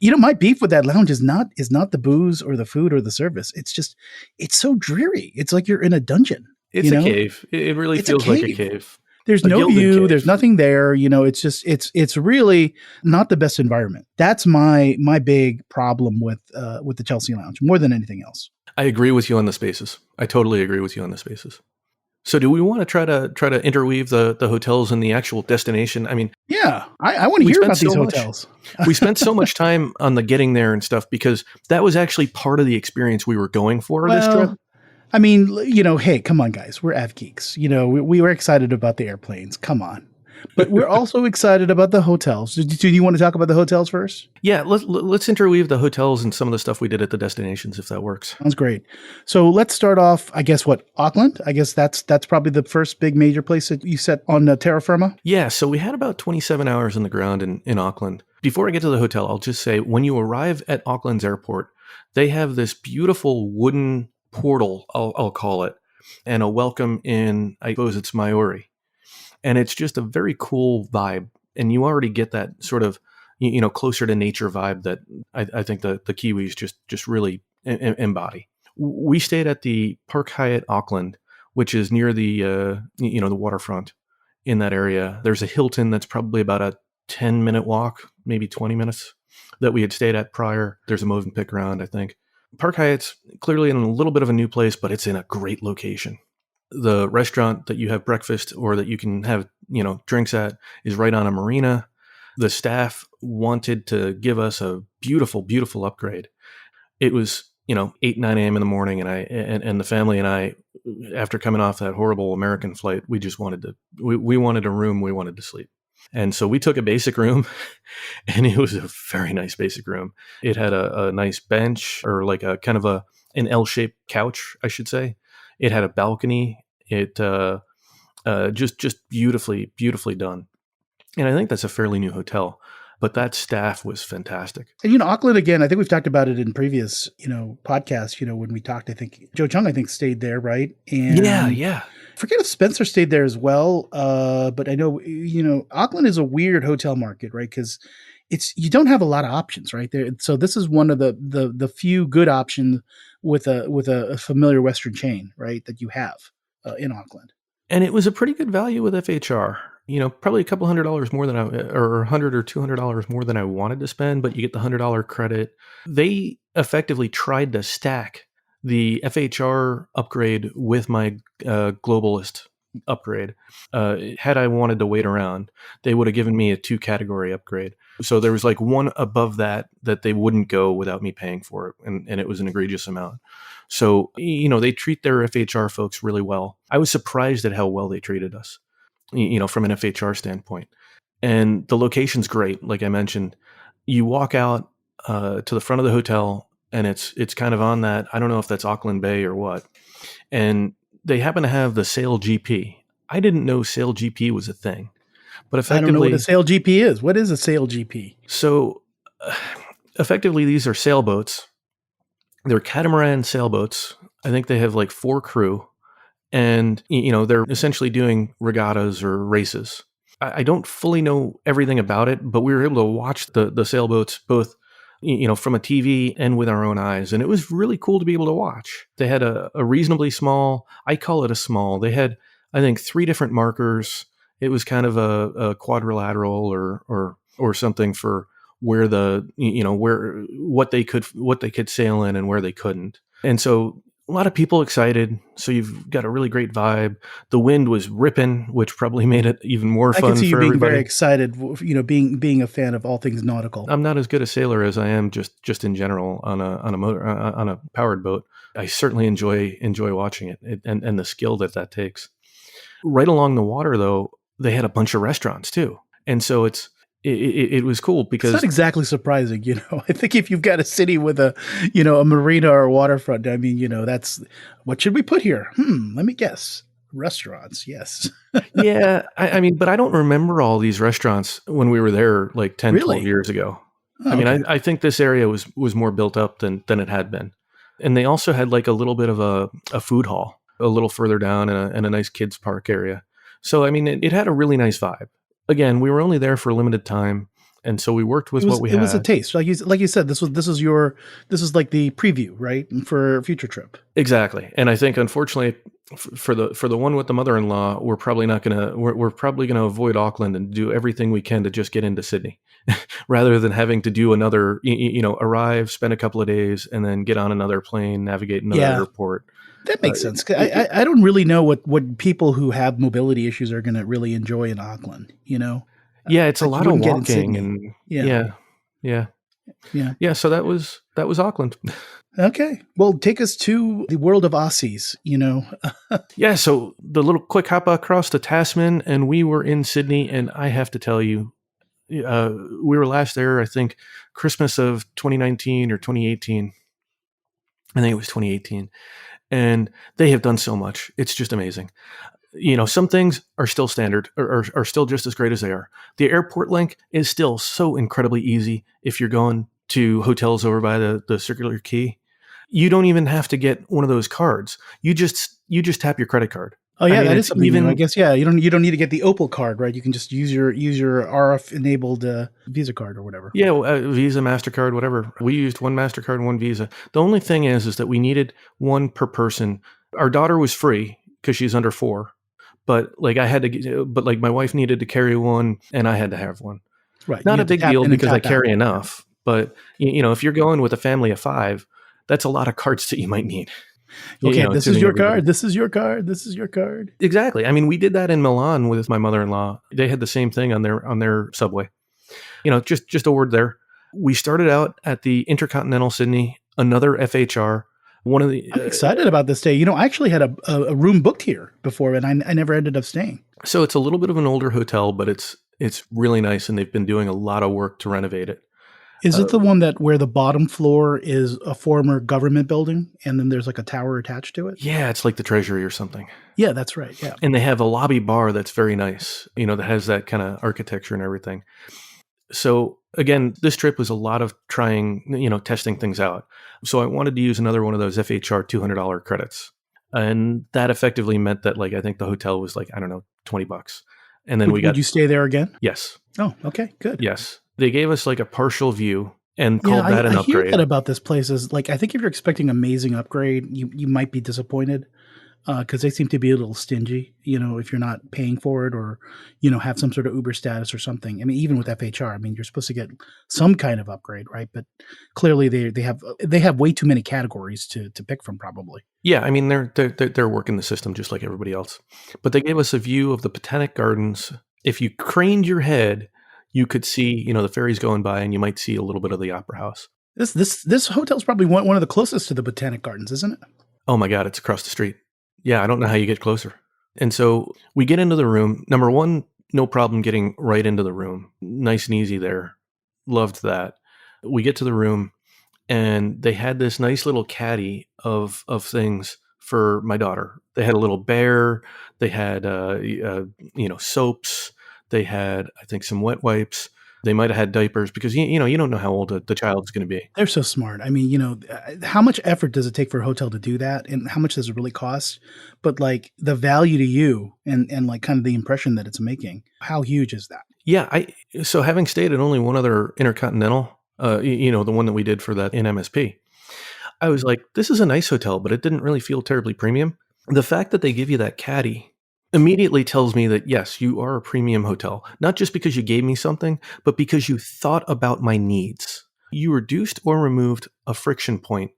my beef with that lounge is not the booze or the food or the service. It's so dreary. It's like you're in a dungeon. It's a cave. It really It's a feels like a cave. cave. There's A no gilded view. There's cave. nothing there. It's really not the best environment. That's my big problem with the Chelsea Lounge more than anything else. I agree with you on the spaces. I totally agree with you on the spaces. So do we want to try to interweave the hotels and the actual destination? I mean, Yeah, I want to hear about these hotels. We spent so much time on the getting there and stuff because that was actually part of the experience we were going for this trip. I mean, hey, come on, guys. We're av geeks. We were excited about the airplanes. Come on. But we're also excited about the hotels. Do you want to talk about the hotels first? Yeah, let's interweave the hotels and some of the stuff we did at the destinations, if that works. Sounds great. So let's start off, I guess, Auckland? I guess that's probably the first big major place that you set on terra firma? Yeah, so we had about 27 hours on the ground in Auckland. Before I get to the hotel, I'll just say, when you arrive at Auckland's airport, they have this beautiful wooden portal, I'll call it, and a welcome in, I suppose it's Maori. And it's just a very cool vibe. And you already get that sort of, closer to nature vibe that I think the Kiwis just really embody. We stayed at the Park Hyatt Auckland, which is near the, the waterfront in that area. There's a Hilton that's probably about a 10-minute walk, maybe 20 minutes, that we had stayed at prior. There's a Movenpick around, I think. Park Hyatt's clearly in a little bit of a new place, but it's in a great location. The restaurant that you have breakfast or that you can have, drinks at is right on a marina. The staff wanted to give us a beautiful, beautiful upgrade. It was, 8, 9 a.m. in the morning, and and the family and I, after coming off that horrible American flight, we just wanted we wanted a room, we wanted to sleep. And so we took a basic room, and it was a very nice basic room. It had a nice bench, or like a kind of an L-shaped couch, I should say. It had a balcony. It just beautifully, beautifully done. And I think that's a fairly new hotel, but that staff was fantastic. And Auckland, again, I think we've talked about it in previous podcasts. When we talked, I think Joe Chung, stayed there, right? And Yeah. I forget if Spencer stayed there as well, but I know Auckland is a weird hotel market, right? Because you don't have a lot of options, right there. So this is one of the few good options with a familiar Western chain, right, that you have in Auckland. And it was a pretty good value with FHR. Probably a couple $100 more than or $100 or $200 more than I wanted to spend, but you get the $100 credit. They effectively tried to stack the FHR upgrade with my globalist upgrade. Had I wanted to wait around, they would have given me a 2-category upgrade. So there was like one above that they wouldn't go without me paying for it. And it was an egregious amount. So, they treat their FHR folks really well. I was surprised at how well they treated us, from an FHR standpoint. And the location's great. Like I mentioned, you walk out to the front of the hotel, and it's kind of on that, I don't know if that's Auckland Bay or what. And they happen to have the Sail GP. I didn't know Sail GP was a thing. But effectively, I don't know what a Sail GP is. What is a Sail GP? So effectively, these are sailboats. They're catamaran sailboats. I think they have like 4 crew. And, they're essentially doing regattas or races. I don't fully know everything about it, but we were able to watch the sailboats both, from a TV and with our own eyes. And it was really cool to be able to watch. They had a reasonably small, I call it a small, they had, I think, 3 different markers. It was kind of a quadrilateral or something for where what they could sail in and where they couldn't. And so a lot of people excited. So you've got a really great vibe. The wind was ripping, which probably made it even more I can fun see you for being very everybody. excited, being a fan of all things nautical. I'm not as good a sailor as I am just in general on a motor on a powered boat. I certainly enjoy watching it, and the skill that takes. Right along the water, though, they had a bunch of restaurants too, and so it was cool It's not because exactly surprising, I think if you've got a city with a marina or a waterfront, I mean, that's what should we put here? Let me guess. Restaurants, yes. yeah, I mean, but I don't remember all these restaurants when we were there like 10, 12 Really? years ago. I Oh, mean, okay. I think this area was more built up than it had been. And they also had like a little bit of a food hall a little further down and a nice kids park area. So, I mean, it had a really nice vibe. Again, we were only there for a limited time. And so we worked It with what was we it was a had. taste, like you said. This is like the preview, right, for a future trip. Exactly. And I think, unfortunately, for the one with the mother-in-law, we're probably gonna avoid Auckland and do everything we can to just get into Sydney, rather than having to do another, arrive, spend a couple of days, and then get on another plane, navigate another Yeah, airport. that Uh, makes sense. 'Cause it, I don't really know what people who have mobility issues are going to really enjoy in Auckland. yeah, it's a Like you lot of wouldn't get in walking, Sydney. and Yeah, yeah, yeah, yeah. yeah. So that was Auckland. Okay. Well, take us to the world of Aussies. Yeah, so the little quick hop across to Tasman, and we were in Sydney, and I have to tell you, we were last there, I think, Christmas of 2019 or 2018. I think it was 2018. And they have done so much. It's just amazing. Some things are still standard or are still just as great as they are. The airport link is still so incredibly easy if you're going to hotels over by the circular quay. You don't even have to get one of those cards. You just tap your credit card. Oh I yeah, mean, that is it's something new. I even guess yeah. You don't need to get the Opal card, right? You can just use your RF enabled Visa card or whatever. yeah, Visa, Mastercard, whatever. We used one Mastercard and one Visa. The only thing is that we needed one per person. Our daughter was free because she's under 4, but like but like my wife needed to carry one, and I had to have one. Right. You Not a have to big tap deal in and because I tap out. carry enough, but if you're going with a family of 5, that's a lot of cards that you might need. Okay, this is Assuming your everybody. card. This is your card. This is your card. Exactly. I mean, we did that in Milan with my mother-in-law. They had the same thing on their subway. Just a word there. We started out at the InterContinental Sydney, another FHR. One of the I'm excited about this day. I actually had a room booked here before, and I never ended up staying. So it's a little bit of an older hotel, but it's really nice, and they've been doing a lot of work to renovate it. Is Uh, it the one that where the bottom floor is a former government building, and then there's like a tower attached to it? yeah, it's like the Treasury or something, Yeah, that's right. Yeah. and they have a lobby bar that's very nice. That has that kind of architecture and everything. So again, this trip was a lot of trying, testing things out. So I wanted to use another one of those FHR $200 credits. And that effectively meant that, like, I think the hotel was like, I don't know, $20. And then we Would got, you stay there again? yes, Oh, okay, good. yes. They gave us like a partial view and Yeah, called that I an hear upgrade. that about this place is like I think if you're expecting amazing upgrade, you might be disappointed because they seem to be a little stingy. If you're not paying for it or have some sort of Uber status or something. I mean, even with FHR, I mean, you're supposed to get some kind of upgrade, right? But clearly they have way too many categories to pick from, probably. Yeah, I mean, they're working the system just like everybody else. But they gave us a view of the Botanic Gardens. If you craned your head, you could see, the ferries going by, and you might see a little bit of the Opera House. This hotel's probably one of the closest to the Botanic Gardens, isn't it? Oh my God, it's across the street. Yeah, I don't know how you get closer. And so we get into the room. Number one, no problem getting right into the room. Nice and easy there. Loved that. We get to the room, and they had this nice little caddy of things for my daughter. They had a little bear. They had soaps. They had, I think, some wet wipes. They might have had diapers because you don't know how old the child's going to be. They're so smart. I mean, how much effort does it take for a hotel to do that, and how much does it really cost? But like the value to you, and like kind of the impression that it's making, how huge is that? Yeah, so having stayed at only one other InterContinental, the one that we did for that in MSP, I was like, this is a nice hotel, but it didn't really feel terribly premium. The fact that they give you that caddy immediately tells me that, yes, you are a premium hotel, not just because you gave me something, but because you thought about my needs. You reduced or removed a friction point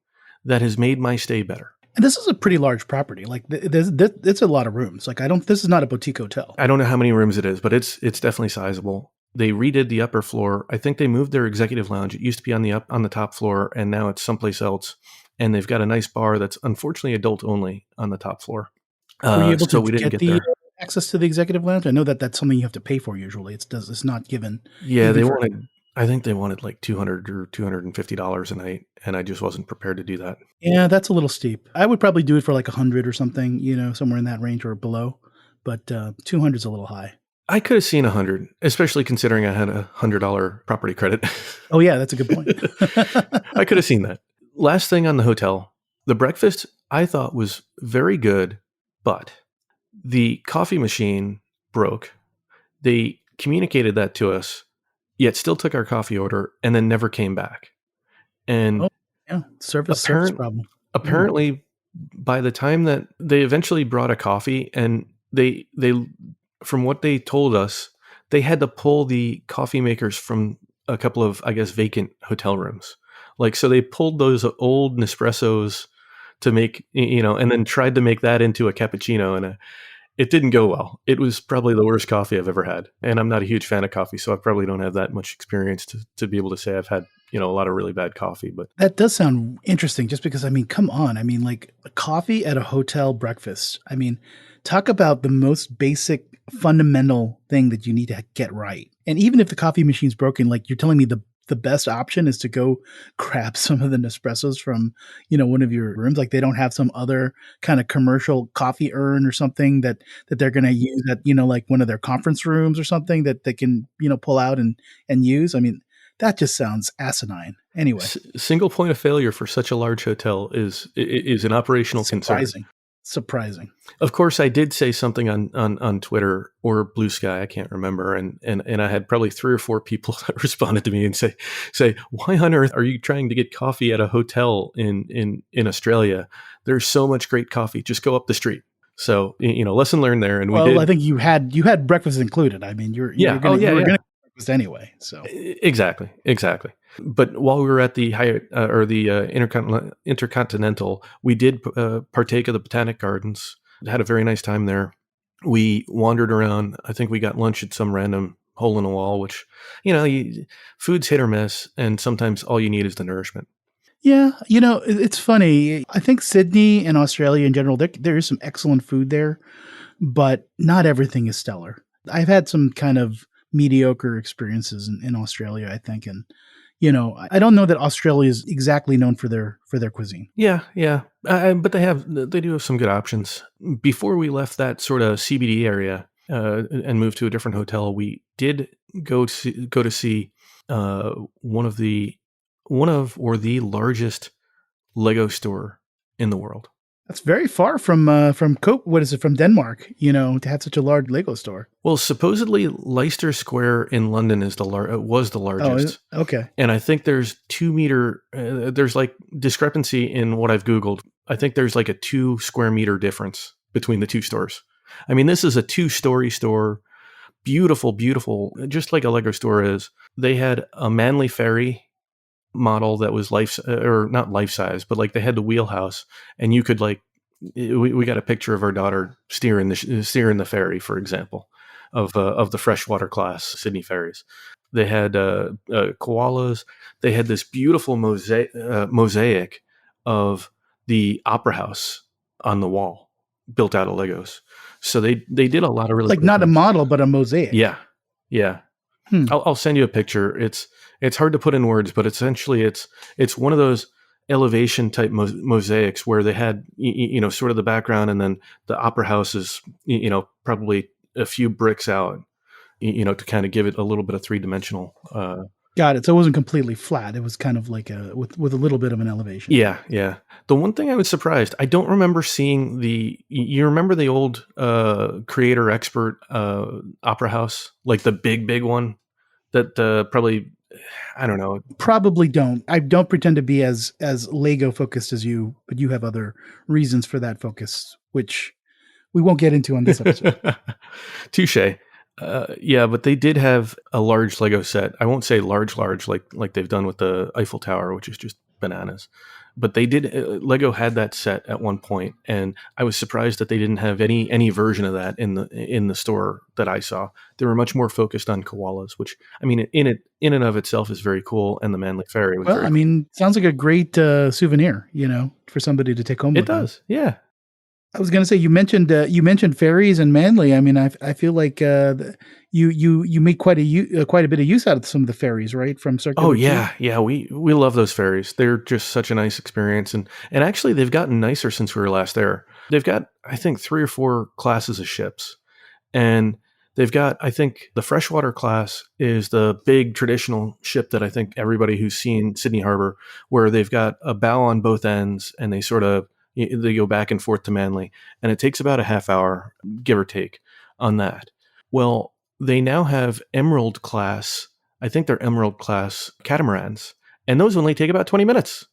that has made my stay better. And this is a pretty large property. Like it's a lot of rooms. Like this is not a boutique hotel. I don't know how many rooms it is, but it's definitely sizable. They redid the upper floor. I think they moved their executive lounge. It used to be on the top floor, and now it's someplace else. And they've got a nice bar that's unfortunately adult only on the top floor. Were you able So to we didn't get get there. access to the executive lounge? I know that that's something you have to pay for usually. It's not given. Yeah, I think they wanted like $200 or $250 a night, and I just wasn't prepared to do that. Yeah, that's a little steep. I would probably do it for like 100 or something, somewhere in that range or below. But 200 is a little high. I could have seen 100, especially considering I had a $100 property credit. Oh yeah, that's a good point. I could have seen that. Last thing on the hotel, the breakfast I thought was very good, but the coffee machine broke. They communicated that to us, yet still took our coffee order and then never came back. And yeah, service problem. Apparently, by the time that they eventually brought a coffee, and they from what they told us, they had to pull the coffee makers from a couple of, I guess, vacant hotel rooms. Like, so they pulled those old Nespressos to make, and then tried to make that into a cappuccino, and it didn't go well. It was probably the worst coffee I've ever had. And I'm not a huge fan of coffee, so I probably don't have that much experience to be able to say I've had, a lot of really bad coffee. But that does sound interesting, just because, come on. Like a coffee at a hotel breakfast. Talk about the most basic fundamental thing that you need to get right. And even if the coffee machine's broken, like you're telling me the best option is to go grab some of the Nespressos from, one of your rooms. Like they don't have some other kind of commercial coffee urn or something that they're going to use at, like one of their conference rooms or something that they can, pull out and use. That just sounds asinine. Anyway, single point of failure for such a large hotel is an operational concern. Surprising. Of course, I did say something on Twitter or Blue Sky, I can't remember, and I had probably 3 or 4 people that responded to me and say, why on earth are you trying to get coffee at a hotel in Australia? There's so much great coffee. Just go up the street. So lesson learned there. And we did. I think you had breakfast included. You're going to breakfast anyway. So exactly. But while we were at the Hyatt or the InterContinental, we did partake of the Botanic Gardens. Had a very nice time there. We wandered around. I think we got lunch at some random hole in the wall, which, food's hit or miss, and sometimes all you need is the nourishment. Yeah, it's funny. I think Sydney and Australia in general, there is some excellent food there, but not everything is stellar. I've had some kind of mediocre experiences in Australia, I think, and I don't know that Australia is exactly known for their cuisine. Yeah. But they do have some good options. Before we left that sort of CBD area and moved to a different hotel, we did go to see one of the largest Lego store in the world. That's very far from from Denmark, to have such a large Lego store. Well, supposedly Leicester Square in London was the largest. Oh, okay. And I think there's 2 meter, there's like discrepancy in what I've Googled. I think there's like a 2 square meter difference between the 2 stores. This is a 2-story store. Beautiful, beautiful, just like a Lego store is. They had a Manly Ferry model that was not life size, but like they had the wheelhouse, and you could we got a picture of our daughter steering the ferry, for example, of the freshwater class Sydney ferries. They had koalas. They had this beautiful mosaic of the opera house on the wall, built out of Legos. So they did a lot of really like not things. A model, but a mosaic. Yeah. I'll send you a picture. It's hard to put in words, but essentially it's one of those elevation type mosaics where they had sort of the background, and then the opera house is probably a few bricks out, to kind of give it a little bit of 3-dimensional. Got it. So it wasn't completely flat. It was kind of like with a little bit of an elevation. Yeah. The one thing I was surprised, I don't remember seeing you remember the old creator expert opera house, like the big one that probably, I don't know. Probably don't. I don't pretend to be as Lego focused as you, but you have other reasons for that focus, which we won't get into on this episode. Touche. Yeah, but they did have a large Lego set. I won't say large, like they've done with the Eiffel Tower, which is just bananas. But they did. Lego had that set at one point, and I was surprised that they didn't have any version of that in the store that I saw. They were much more focused on koalas, which I mean, in and of itself is very cool. And the Manly Ferry was Well, very I cool. mean, sounds like a great souvenir, for somebody to take home It with them. does, yeah. I was going to say you mentioned ferries and Manly. I mean, I feel like you make quite a bit of use out of some of the ferries, right, from Oh Circular Quay. yeah. We love those ferries. They're just such a nice experience, and actually they've gotten nicer since we were last there. They've got I think 3 or 4 classes of ships, and they've got I think the freshwater class is the big traditional ship that I think everybody who's seen Sydney Harbor, where they've got a bow on both ends, and they go back and forth to Manly, and it takes about a half hour, give or take, on that. Well, they now have Emerald class. I think they're Emerald class catamarans, and those only take about 20 minutes,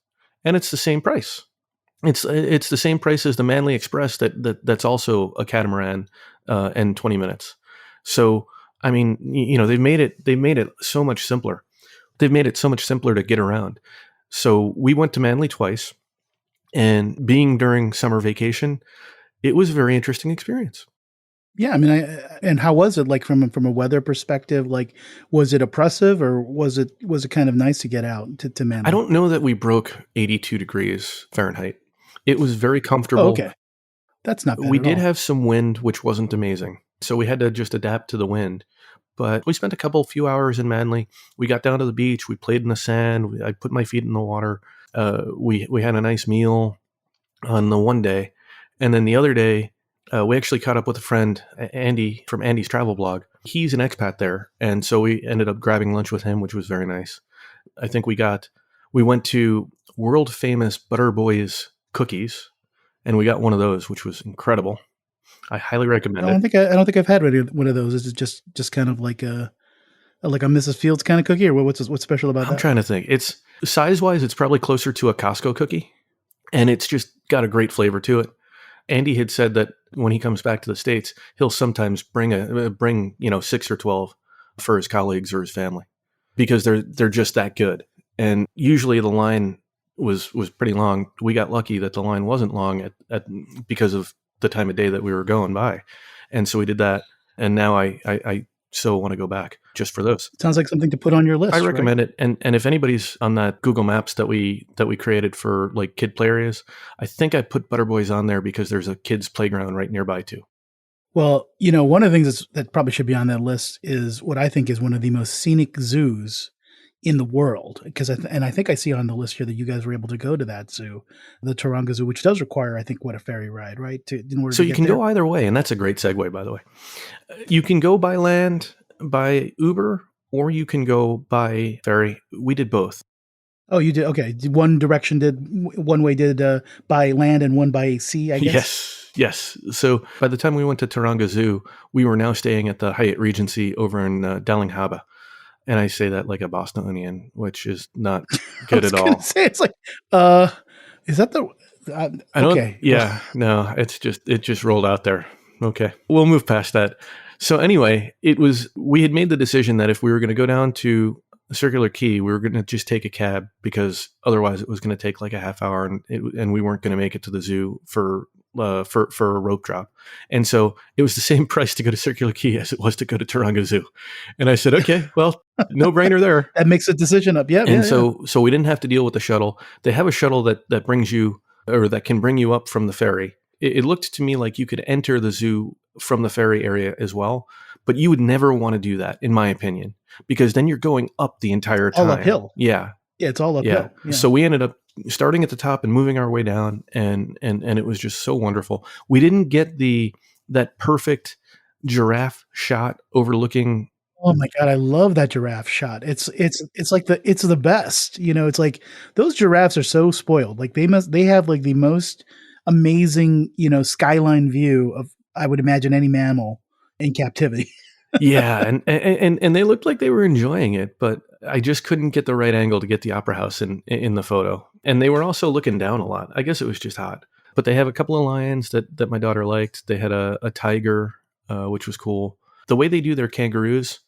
and it's the same price. It's the same price as the Manly Express that's also a catamaran and 20 minutes. So I mean, they've made it so much simpler. They've made it so much simpler to get around. So we went to Manly twice, and being during summer vacation, it was a very interesting experience. Yeah, I mean, and how was it like from a weather perspective? Like, was it oppressive or was it kind of nice to get out to I Manly? don't know that we broke 82 degrees Fahrenheit. It was very Oh, comfortable. okay, that's not bad We at did all. have some wind, which wasn't amazing. So we had to just adapt to the wind. But we spent a few hours in Manly. We got down to the beach. We played in the sand. I put my feet in the water. We had a nice meal on the one day, and then the other day, we actually caught up with a friend, Andy from Andy's travel blog. He's an expat there, and so we ended up grabbing lunch with him, which was very nice. I think we went to world famous Butter Boys cookies, and we got one of those, which was incredible. I highly recommend it. I don't think I've had one of those. Is it just kind of like a Mrs. Fields kind of cookie, or what's special about I'm that? trying to think. It's size wise, it's probably closer to a Costco cookie, and it's just got a great flavor to it. Andy had said that when he comes back to the States, he'll sometimes bring 6 or 12 for his colleagues or his family because they're just that good. And usually the line was pretty long. We got lucky that the line wasn't long at because of the time of day that we were going by, and so we did that. And now I so want to go back just for those. Sounds like something to put on your I list, right? recommend it, and if anybody's on that Google Maps that we created for like kid play areas, I think I put Butter Boys on there because there's a kids playground right nearby too. Well, one of the things that probably should be on that list is what I think is one of the most scenic zoos in the world. Because I think I see on the list here that you guys were able to go to that zoo, the Taronga Zoo, which does require, I think, what a ferry ride, right, in order So to you get can go there. either way, and that's a great segue, by the way. You can go by land by Uber, or you can go by ferry. We did both. Oh, you did okay. One way did by land and one by sea, I guess. Yes. So by the time we went to Taronga Zoo, we were now staying at the Hyatt Regency over in Dallinghaba. And I say that like a Bostonian, which is not I good was at gonna all. say it's like, uh, is that the I don't. okay? Well, Yeah, no, it just rolled out there. Okay, we'll move past that. So anyway, we had made the decision that if we were going to go down to Circular Quay, we were going to just take a cab because otherwise it was going to take like a half hour, and we weren't going to make it to the zoo for a rope drop. And so it was the same price to go to Circular Quay as it was to go to Taronga Zoo. And I said, okay, well, no brainer there. that makes a decision up. Yeah, And yeah, yeah. so we didn't have to deal with the shuttle. They have a shuttle that brings you or that can bring you up from the ferry. It looked to me like you could enter the zoo from the ferry area as well, but you would never want to do that, in my opinion, because then you're going up the entire All time. uphill. Yeah, Yeah, it's all yeah. uphill. Yeah. So we ended up starting at the top and moving our way down, and it was just so wonderful. We didn't get that perfect giraffe shot overlooking. Oh my god, I love that giraffe shot. It's like it's the best. It's like those giraffes are so spoiled. Like they have like the most amazing, skyline view of I would imagine any mammal in captivity. Yeah, and they looked like they were enjoying it, but I just couldn't get the right angle to get the opera house in the photo. And they were also looking down a lot. I guess it was just hot. But they have a couple of lions that my daughter liked. They had a tiger, which was cool. The way they do their kangaroos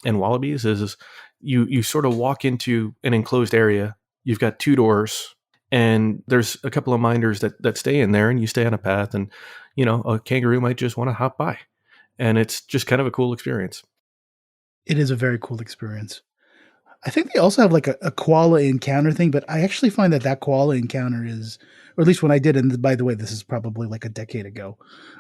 and wallabies is you sort of walk into an enclosed area. You've got 2 doors, and there's a couple of minders that stay in there, and you stay on a path, and a kangaroo might just want to hop by, and it's just kind of a cool experience. It is a very cool experience. I think they also have like a koala encounter thing, but I actually find that koala encounter is, or at least when I did, and by the way, this is probably like a decade ago,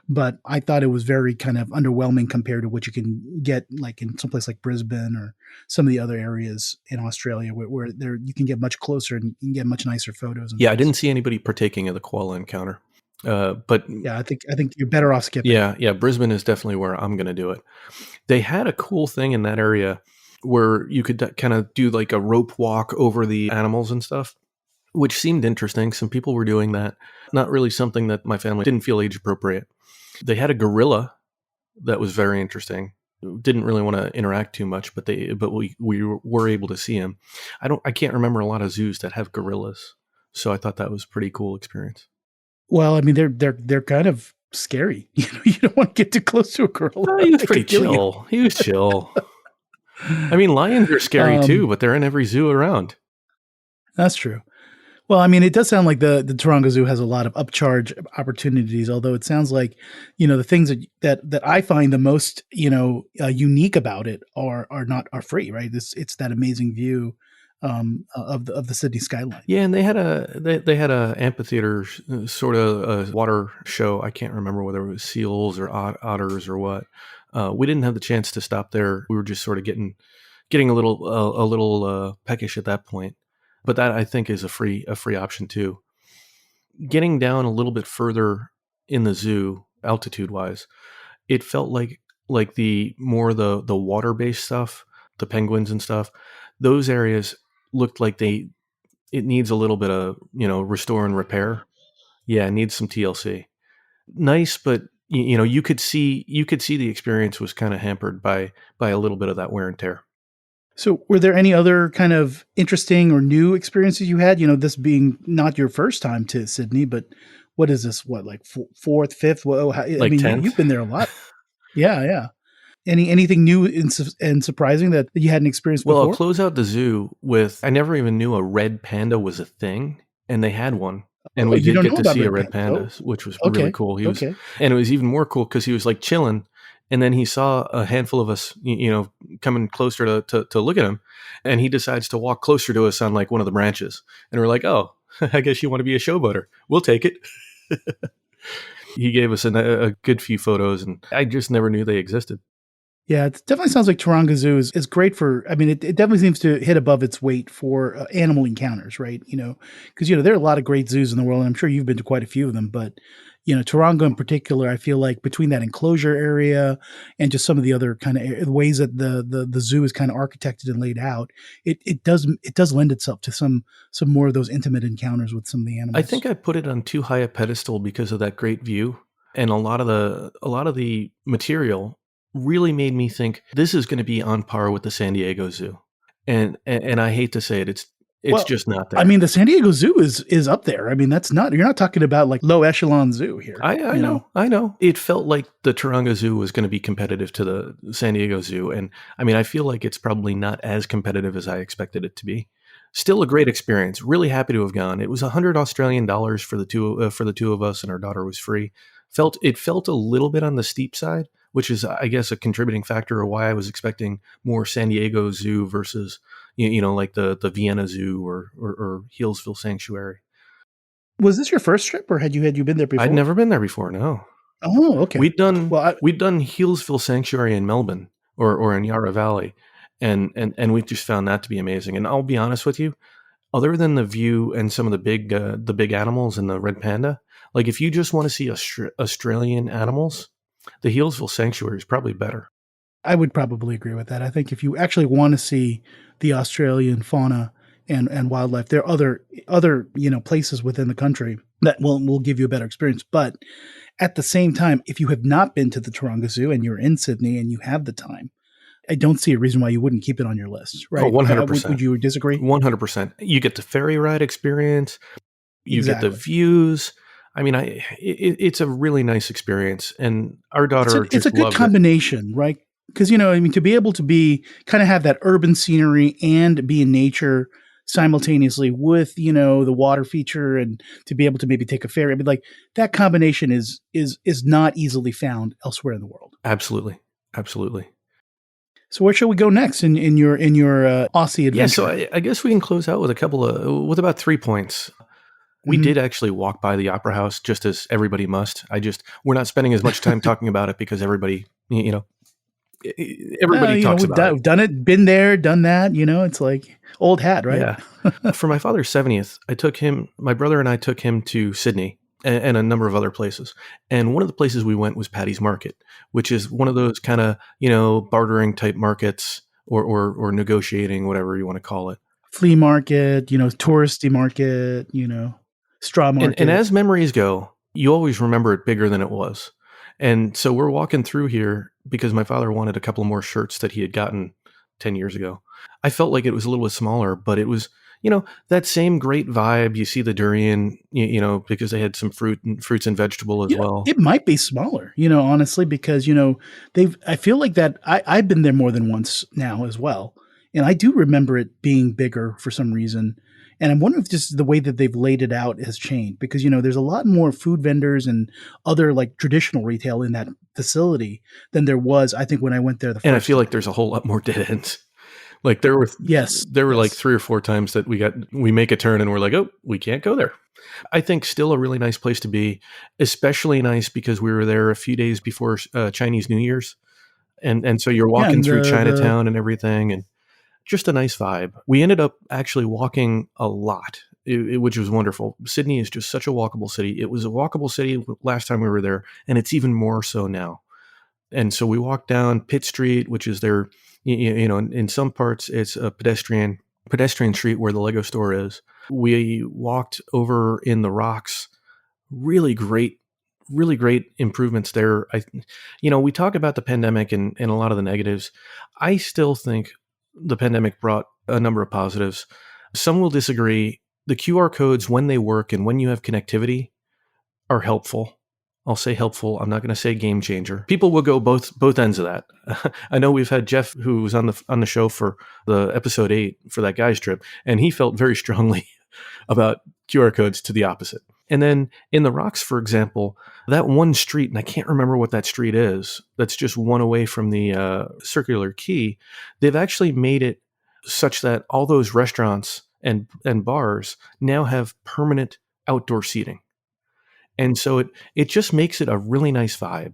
but I thought it was very kind of underwhelming compared to what you can get like in someplace like Brisbane or some of the other areas in Australia where there you can get much closer and you can get much nicer photos and Yeah, I things. didn't see anybody partaking of the koala encounter, but Yeah, I think you're better off skipping. yeah, Brisbane is definitely where I'm going to do it. They had a cool thing in that area where you could kind of do like a rope walk over the animals and stuff, which seemed interesting. Some people were doing that. Not really something that my family didn't feel age appropriate. They had a gorilla that was very interesting. Didn't really want to interact too much, but we were able to see him. I can't remember a lot of zoos that have gorillas, so I thought that was a pretty cool experience. Well, I mean, they're kind of scary. You don't want to get too close to a gorilla. He was They pretty could kill you. chill. He was chill. I mean, lions are scary too, Um, but they're in every zoo around. that's true. Well, I mean, it does sound like the Taronga Zoo has a lot of upcharge opportunities. Although it sounds like the things that I find the most unique about it are free. Right? It's that amazing view of the Sydney skyline. Yeah, and they had a amphitheater sort of a water show. I can't remember whether it was seals or otters or what. We didn't have the chance to stop there. We were just sort of getting a little peckish at that point. But that I think is a free option too. Getting down a little bit further in the zoo, altitude wise, it felt like the water based stuff, the penguins and stuff. Those areas looked like it needs a little bit of restore and repair. Yeah, it needs some TLC. Nice, but you could see the experience was kind of hampered by a little bit of that wear and tear. So, were there any other kind of interesting or new experiences you had? This being not your first time to Sydney, but what is this? What, like fourth, fifth? Well, I Like mean, you've 10th. been there a lot. Yeah, yeah. Anything new and surprising that you hadn't experienced Well, I'll before? close out the zoo with I never even knew a red panda was a thing, and they had one. And Oh, we you did don't get know to about see a red red pandas? panda, Oh, which was really okay, cool. okay. And it was even more cool because he was like chilling, and then he saw a handful of us, coming closer to look at him, and he decides to walk closer to us on like one of the branches, and we're like, oh, I guess you want to be a showboater. We'll take it. He gave us a good few photos, and I just never knew they existed. Yeah, it definitely sounds like Taronga Zoo is great for. I mean, it definitely seems to hit above its weight for animal encounters, right? Because there are a lot of great zoos in the world, and I'm sure you've been to quite a few of them. But Taronga in particular, I feel like between that enclosure area and just some of the other kind of ways that the zoo is kind of architected and laid out, it does lend itself to some more of those intimate encounters with some of the I think animals. I put it on too high a pedestal because of that great view, and a lot of the material really made me think this is going to be on par with the San Diego Zoo, and I hate to say it, it's Well, just not I there. mean, the San Diego Zoo is up there. I mean, that's not you're not talking about like low echelon zoo here. I know, I know. It felt like the Taronga Zoo was going to be competitive to the San Diego Zoo, and I mean, I feel like it's probably not as competitive as I expected it to be. Still a great experience. Really happy to have gone. It was $100 Australian for the two of us, and our daughter was free. Felt a little bit on the steep side, which is, I guess, a contributing factor of why I was expecting more San Diego Zoo versus like the Vienna Zoo or Healesville Sanctuary. Was this your first trip, or had you been there I'd before? never been there before. No. Oh, okay. We'd done Well, we'd done Healesville Sanctuary in Melbourne or in Yarra Valley, and we just found that to be amazing. And I'll be honest with you, other than the view and some of the big animals and the red panda, like if you just want to see Australian animals, the Healesville Sanctuary is probably better. I would probably agree with that. I think if you actually want to see the Australian fauna and wildlife, there are other places within the country that will give you a better experience. But at the same time, if you have not been to the Taronga Zoo and you're in Sydney and you have the time, I don't see a reason why you wouldn't keep it on your list, Oh, right? Would 100%. you disagree? 100%. You get the ferry ride experience, you get the Exactly. views. I mean, it's a really nice experience, and our It's a daughter it's a just good loved it. combination, right? Because I mean, to be able to be kind of have that urban scenery and be in nature simultaneously with, you know, the water feature and to be able to maybe take a ferry. I mean, like that combination is not easily found elsewhere in the world. Absolutely. Absolutely. So where shall we go next in your Aussie Yeah, so adventure? I guess we can close out with with about 3 points. We Mhm. did actually walk by the Opera House, just as everybody must. We're not spending as much time talking about it because everybody You know, talks about it. we've done it, been there, done that. You know, it's like old hat, right? Yeah. For my father's 70th, my brother and I took him to Sydney and a number of other places. And one of the places we went was Paddy's Market, which is one of those kind of, bartering type markets or negotiating, whatever you want to call it. Flea market, you know, touristy market, you know, straw And market. as memories go, you always remember it bigger than it was. And so we're walking through here because my father wanted a couple more shirts that he had gotten 10 years ago. I felt like it was a little bit smaller, but it was, that same great vibe. You see the durian, because they had some fruits and vegetable as You know, well. it might be smaller, you know, honestly, because, you know, I feel like that I've been there more than once now as well. And I do remember it being bigger for some reason. And I'm wondering if just the way that they've laid it out has changed because, you know, there's a lot more food vendors and other like traditional retail in that facility than there was, I think, when I went there the And I first feel like time. there's a whole lot more dead ends. Like there were like Yes. 3 or 4 times that we make a turn and we're like, oh, we can't go there. I think still a really nice place to be, especially nice because we were there a few days before Chinese New Year's, and so you're Yeah. walking And through the Chinatown and everything, and just a nice vibe. We ended up actually walking a lot, which was wonderful. Sydney is just such a walkable city. It was a walkable city last time we were there, and it's even more so now. And so we walked down Pitt Street, which is their, in some parts it's a pedestrian street where the Lego store is. We walked over in the rocks. Really great, really great improvements there. We talk about the pandemic and a lot of the negatives. I still think the pandemic brought a number of positives. Some will disagree. The QR codes, when they work and when you have connectivity, are helpful. I'll say helpful. I'm not going to say game changer. People will go both ends of that. I know we've had Jeff, who was on the show for the episode 8 for that guy's trip, and he felt very strongly about QR codes to the opposite. And then in the rocks, for example, that one street, and I can't remember what that street is, that's just one away from the circular quay, they've actually made it such that all those restaurants and bars now have permanent outdoor seating. And so it just makes it a really nice vibe.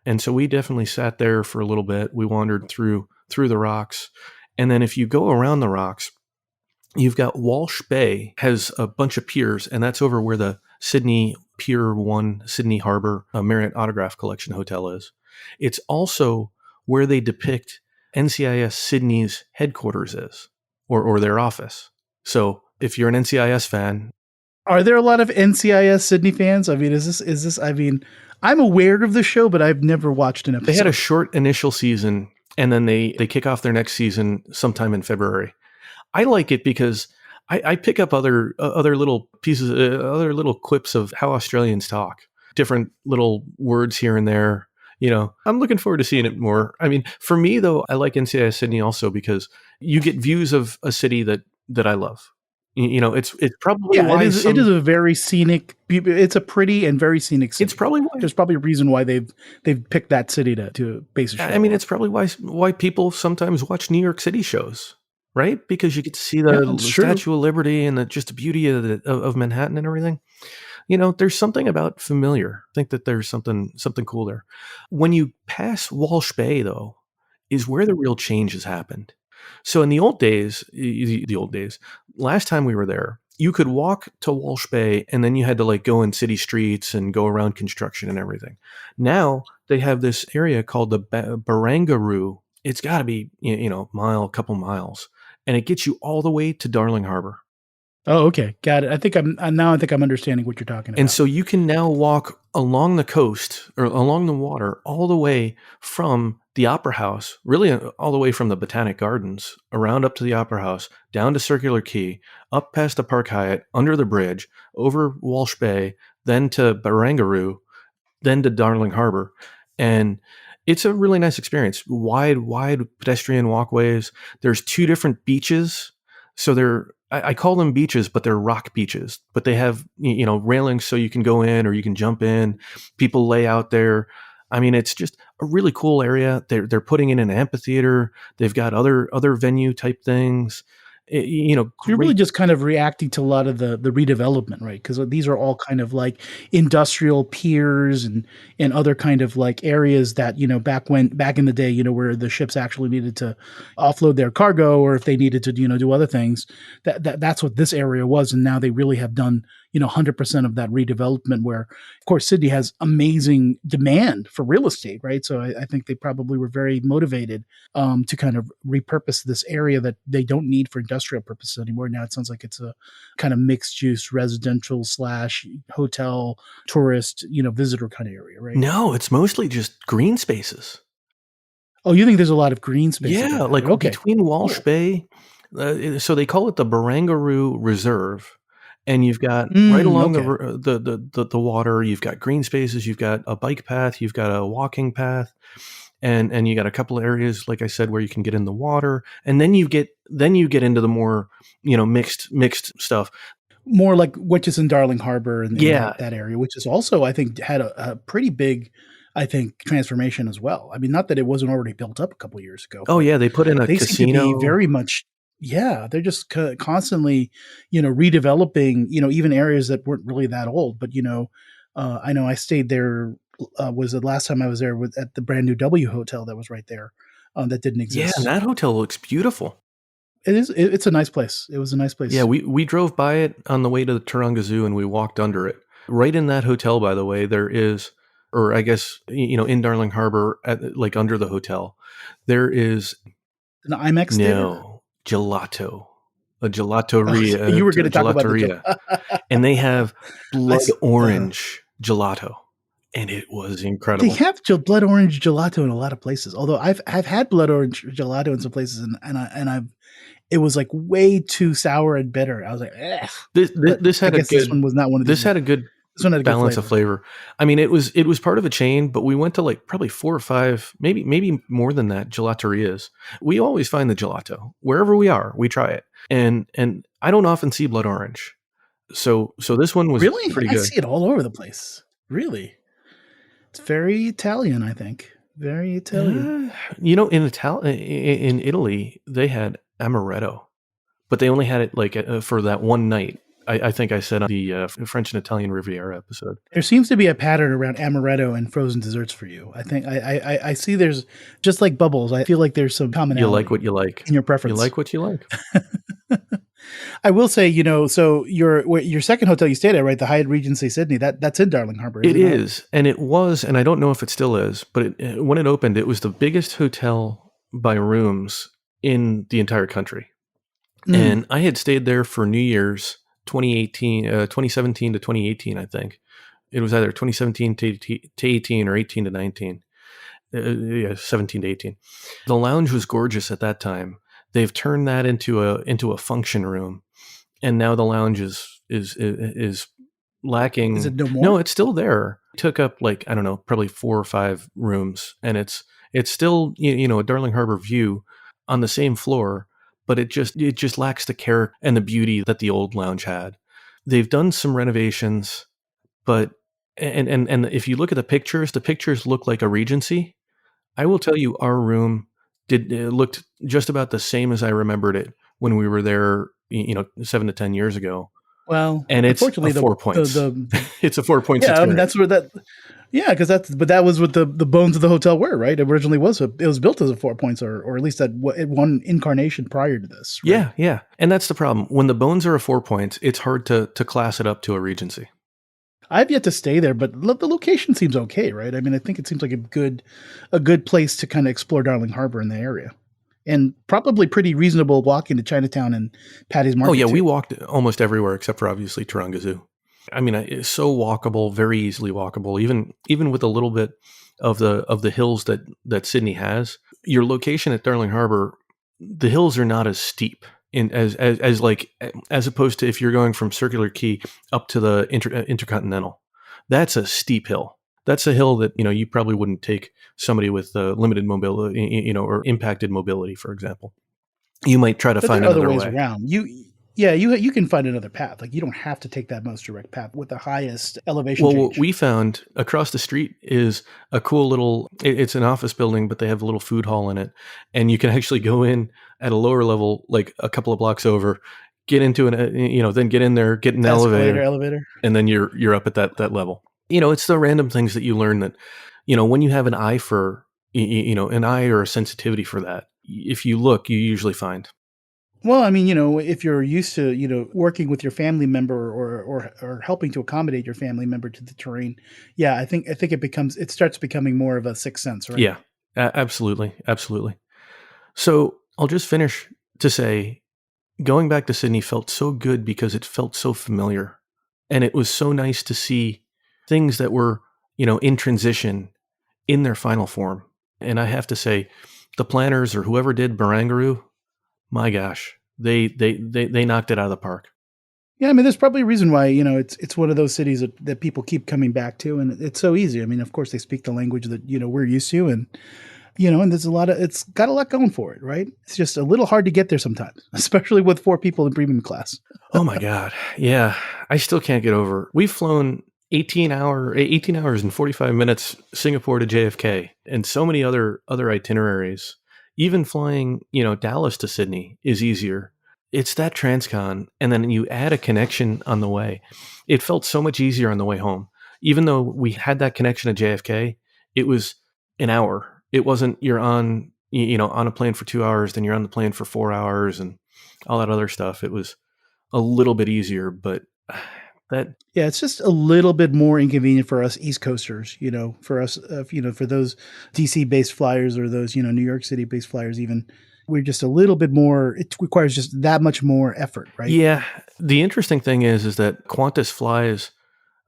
And so we definitely sat there for a little bit. We wandered through the rocks. And then if you go around the rocks, you've got Walsh Bay has a bunch of piers, and that's over where the Sydney Pier 1 Sydney Harbor Marriott Autograph Collection Hotel is. It's also where they depict NCIS Sydney's headquarters is, or their office. So if you're an NCIS fan, Are there a lot of NCIS Sydney fans? I mean, is this? I mean, I'm aware of the show, but I've never watched an they had a episode. short initial season, and then they kick off their next season sometime in February. I like it because I pick up other little pieces, other little clips of how Australians talk, different little words here and there. I'm looking forward to seeing it more. I mean, for me though, I like NCIS Sydney also because you get views of a city that I love. It's probably Yeah, it why is. It is a very scenic. It's a pretty and very scenic it's city. probably why There's probably a reason why they've picked that city to base a I show mean, on. it's probably why people sometimes watch New York City shows, right? Because you get to see Yeah, it's the true. Statue of Liberty and just the beauty of Manhattan and everything. There's something about familiar. I think that there's something cool there. When you pass Walsh Bay, though, is where the real change has happened. So in the old days, last time we were there, you could walk to Walsh Bay and then you had to like go in city streets and go around construction and everything. Now they have this area called the Barangaroo. It's got to be couple miles, and it gets you all the way to Darling Harbor. Oh, okay, got it. I think I'm understanding what you're talking And about. so you can now walk along the coast or along the water all the way from the Opera House, really all the way from the Botanic Gardens, around up to the Opera House, down to Circular Quay, up past the Park Hyatt, under the bridge, over Walsh Bay, then to Barangaroo, then to Darling Harbor. And it's a really nice experience. Wide pedestrian walkways. There's 2 different beaches. So I call them beaches, but they're rock beaches. But they have railings so you can go in or you can jump in. People lay out there. I mean, it's just a really cool area. They're putting in an amphitheater. They've got other venue type things. You're really Great. just kind of reacting to a lot of the redevelopment, right? Because these are all kind of like industrial piers and other kind of like areas that, back in the day, where the ships actually needed to offload their cargo, or if they needed to, do other things. That's what this area was, and now they really have done 100% of that redevelopment. Where, of course, Sydney has amazing demand for real estate, right? So I think they probably were very motivated to kind of repurpose this area that they don't need for industrial purposes anymore. Now it sounds like it's a kind of mixed use residential / hotel, tourist, visitor kind of area, right? No, it's mostly just green spaces. Oh, you think there's a lot of green space that Yeah, they've like added? Okay, between Walsh cool. Bay, so they call it the Barangaroo Reserve, and you've got right Mm, along okay. the water. You've got green spaces. You've got a bike path. You've got a walking path, and you got a couple of areas, like I said, where you can get in the water, and then you get into the more mixed stuff. More like Witches in Darling Harbor in Yeah. that area, which is also, I think, had a pretty big, I think, transformation as well. I mean, not that it wasn't already built up a couple years ago, Oh but yeah, they put in a they seem to be casino. very much, yeah, they're just constantly, redeveloping, even areas that weren't really that old. But, I know I stayed there, was the last time I was there at the brand new W Hotel that was right there, that didn't Yeah, and exist. that hotel looks beautiful. It's a nice place. It was a nice Yeah, place. we drove by it on the way to the Taronga Zoo and we walked under it. Right in that hotel, by the way, there is, or I guess, in Darling Harbor, like under the hotel, there is An IMAX theater? no gelato, a Oh, you were gonna talk about the gelateria, and they have blood uh, orange gelato, and it was they incredible. have blood orange gelato in a lot of places. Although I've had blood orange gelato in some places, and I've it was like way too sour and bitter. I was like, ugh. This, this, But this I had a guess this good one was not one of this these. had a good This one had a good balance of flavor. flavor. I mean, it was part of a chain, but we went to like probably 4 or 5, maybe more than that gelaterias. We always find the gelato wherever we are. We try it, and I don't often see blood orange. So this one was Really? pretty I good. see it all over the place. Really? It's very Italian, I think. Very Italian. Uh, in Italy, they had amaretto, but they only had it like for that one night. I think I said on the French and Italian Riviera episode. There seems to be a pattern around amaretto and frozen desserts for you. I think I see there's just like bubbles. I feel like there's some You like commonality what you like. in your You preference. like what you like. I will say, so your second hotel you stayed at, right, the Hyatt Regency Sydney, that's in Darling Harbor, is It it not? is, and it was, and I don't know if it still is, but when it opened, it was the biggest hotel by rooms in the entire country. Mm. And I had stayed there for New Year's 2017 to 2018, I think. It was either 2017 to 18 or 18 to 19. Yeah, 17 to 18. The lounge was gorgeous at that time. They've turned that into a function room, and now the lounge is Is it lacking. no No, more? it's still there. It took up like I don't know, probably 4 or 5 rooms, and it's still a Darling Harbor view on the same floor, but it just lacks the character and the beauty that the old lounge had. They've done some renovations, but and if you look at the pictures look like a Regency. I will tell you, our room looked just about the same as I remembered it when we were there, 7 to 10 years ago, Well, and it's a unfortunately, 4 points. It's a 4 points yeah, I mean, experience. that's where that, yeah, because that was what the bones of the hotel were, right? It originally it was built as a 4 points, or at least that one incarnation prior to this, right? Yeah, yeah, and that's the problem. When the bones are a 4 points, it's hard to class it up to a Regency. I've yet to stay there, but the location seems okay, right? I mean, I think it seems like a good place to kind of explore Darling Harbor in the area, and probably pretty reasonable walking to Chinatown and Paddy's Oh yeah, Market we too. walked almost everywhere except for obviously Taronga Zoo. I mean, it's so walkable, very easily walkable, even with a little bit of the hills that Sydney has. Your location at Darling Harbor, the hills are not as steep in as like as opposed to if you're going from Circular Quay up to the Intercontinental. That's a steep hill. That's a hill that you probably wouldn't take somebody with limited mobility, or impacted mobility, for example. you might try to But there find are other another ways way. around. You can find another path. Like you don't have to take that most direct path with the highest elevation Well, what change. we found across the street is a cool little, it's an office building, but they have a little food hall in it. And you can actually go in at a lower level, like a couple of blocks over, get into then get in there, get an Escalator, elevator, elevator. and then you're up at that level. It's the random things that you learn that, when you have an eye for, an eye or a sensitivity for that, if you look, you usually find. Well, I mean, if you're used to, working with your family member or helping to accommodate your family member to the terrain, yeah, I think it starts becoming more of a sixth sense, right? Yeah, absolutely. Absolutely. So I'll just finish to say, going back to Sydney felt so good because it felt so familiar. And it was so nice to see things that were, in transition in their final form. And I have to say, the planners or whoever did Barangaroo, my gosh, they knocked it out of the park. Yeah, I mean, there's probably a reason why it's one of those cities that people keep coming back to, and it's so easy. I mean, of course, they speak the language that we're used to, and and it's got a lot going for it, right? It's just a little hard to get there sometimes, especially with 4 people in premium class. Oh my God. Yeah. I still can't get over. We've flown 18 hours and 45 minutes Singapore to JFK and so many other itineraries. Even flying, Dallas to Sydney is easier. It's that transcon, and then you add a connection on the way. It felt so much easier on the way home. Even though we had that connection at JFK, it was an hour. It wasn't you're on on a plane for 2 hours, then you're on the plane for 4 hours and all that other stuff. It was a little bit easier, but that Yeah, it's just a little bit more inconvenient for us East Coasters, for us, for those DC based flyers or those, New York City based flyers, even. We're just a little bit more, it requires just that much more effort, right? yeah. The interesting thing is that Qantas flies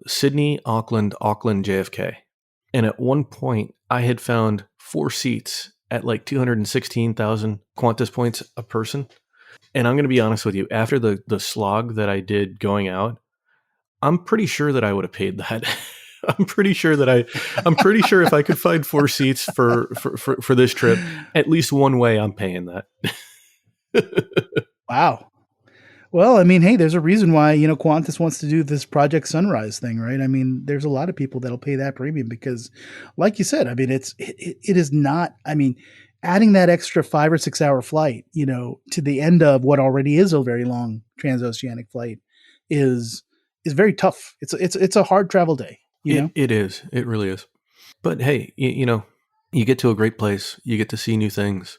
Sydney, Auckland, JFK. And at one point I had found 4 seats at like 216,000 Qantas points a person. And I'm going to be honest with you, after the slog that I did going out, I'm pretty sure that I would have paid that. I'm pretty sure if I could find 4 seats for this trip, at least one way I'm paying that. Wow. Well, I mean, hey, there's a reason why, Qantas wants to do this Project Sunrise thing, right? I mean, there's a lot of people that'll pay that premium because, like you said, I mean, it is not, I mean, adding that extra 5 or 6 hour flight, to the end of what already is a very long transoceanic flight is very tough. It's a hard travel day, It is. It really is. But hey, you get to a great place, you get to see new things,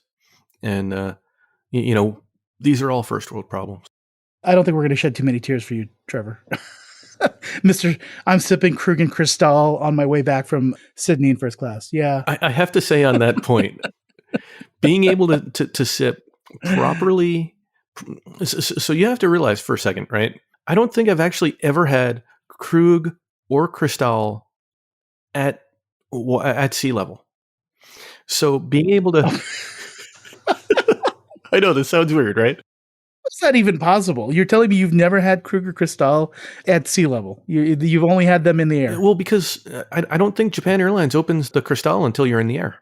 and these are all first world problems. I don't think we're going to shed too many tears for you, Trevor. Mister, I'm sipping Krug and Cristal on my way back from Sydney in first class. Yeah. I have to say on that point, being able to sip properly. So you have to realize for a second, right? I don't think I've actually ever had Krug or Cristal at sea level. So being able to, I know this sounds weird, right? What's that even possible? You're telling me you've never had Kruger Cristal at sea level. You've only had them in the air. Well, because I don't think Japan Airlines opens the Cristal until you're in the air.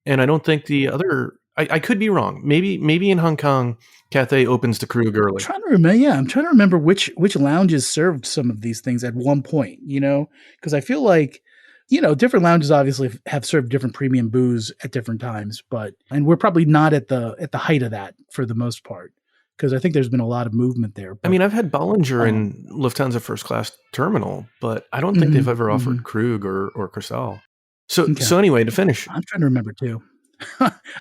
And I don't think the other, I could be wrong. Maybe in Hong Kong, Cathay opens the Krug early. I'm trying to remember which lounges served some of these things at one point, because I feel like, different lounges obviously have served different premium booze at different times, and we're probably not at the height of that for the most part. Because I think there's been a lot of movement there. But, I mean, I've had Bollinger in Lufthansa first class terminal, but I don't think they've ever offered Krug or Cristal. So anyway, to finish, I'm trying to remember too.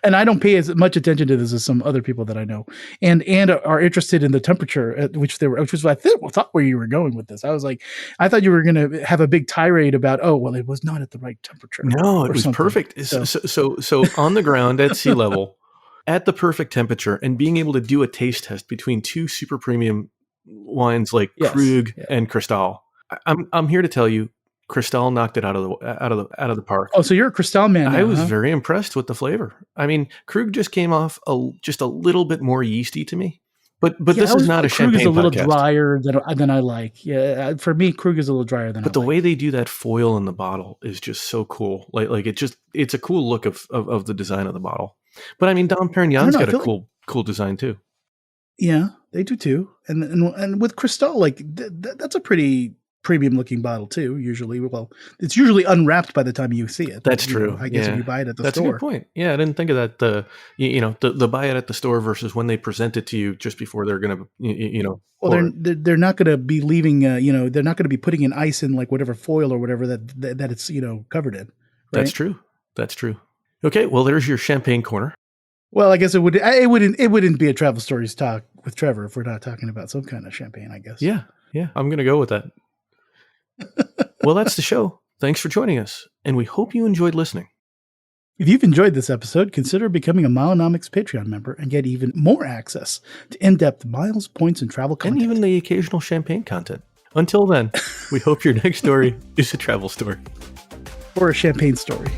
And I don't pay as much attention to this as some other people that I know, and are interested in the temperature at which which was what I thought where you were going with this. I thought you were going to have a big tirade about, oh, well, it was not at the right temperature. No, it was perfect. So on the ground at sea level, at the perfect temperature, and being able to do a taste test between 2 super premium wines like Krug and Cristal. I'm here to tell you, Cristal knocked it out of the park. Oh, so you're a Cristal man now, I was very impressed with the flavor. I mean, Krug just came off just a little bit more yeasty to me. But this is not a champagne podcast. Krug is a little drier than I like. Yeah, for me, Krug is a little drier than I like. But the way they do that foil in the bottle is just so cool. Like it's a cool look of the design of the bottle. But I mean, Dom Perignon's got a cool design too. Yeah, they do too. And with Cristal, like that's a pretty premium looking bottle too. Usually, well, it's usually unwrapped by the time you see it. That's but, you know, true. I guess if you buy it at the That's store. a good point. Yeah, I didn't think of that. The buy it at the store versus when they present it to you just before they're going to, Well, they're not going to be leaving. They're not going to be putting in ice in like whatever foil or whatever that it's covered in. Right? That's true. That's true. Okay, well, there's your champagne corner. Well, I guess it wouldn't be a Travel Stories talk with Trevor if we're not talking about some kind of champagne, I guess. Yeah, I'm going to go with that. Well, that's the show. Thanks for joining us, and we hope you enjoyed listening. If you've enjoyed this episode, consider becoming a Milenomics Patreon member and get even more access to in-depth miles, points, and travel content. And even the occasional champagne content. Until then, we hope your next story is a travel story. Or a champagne story.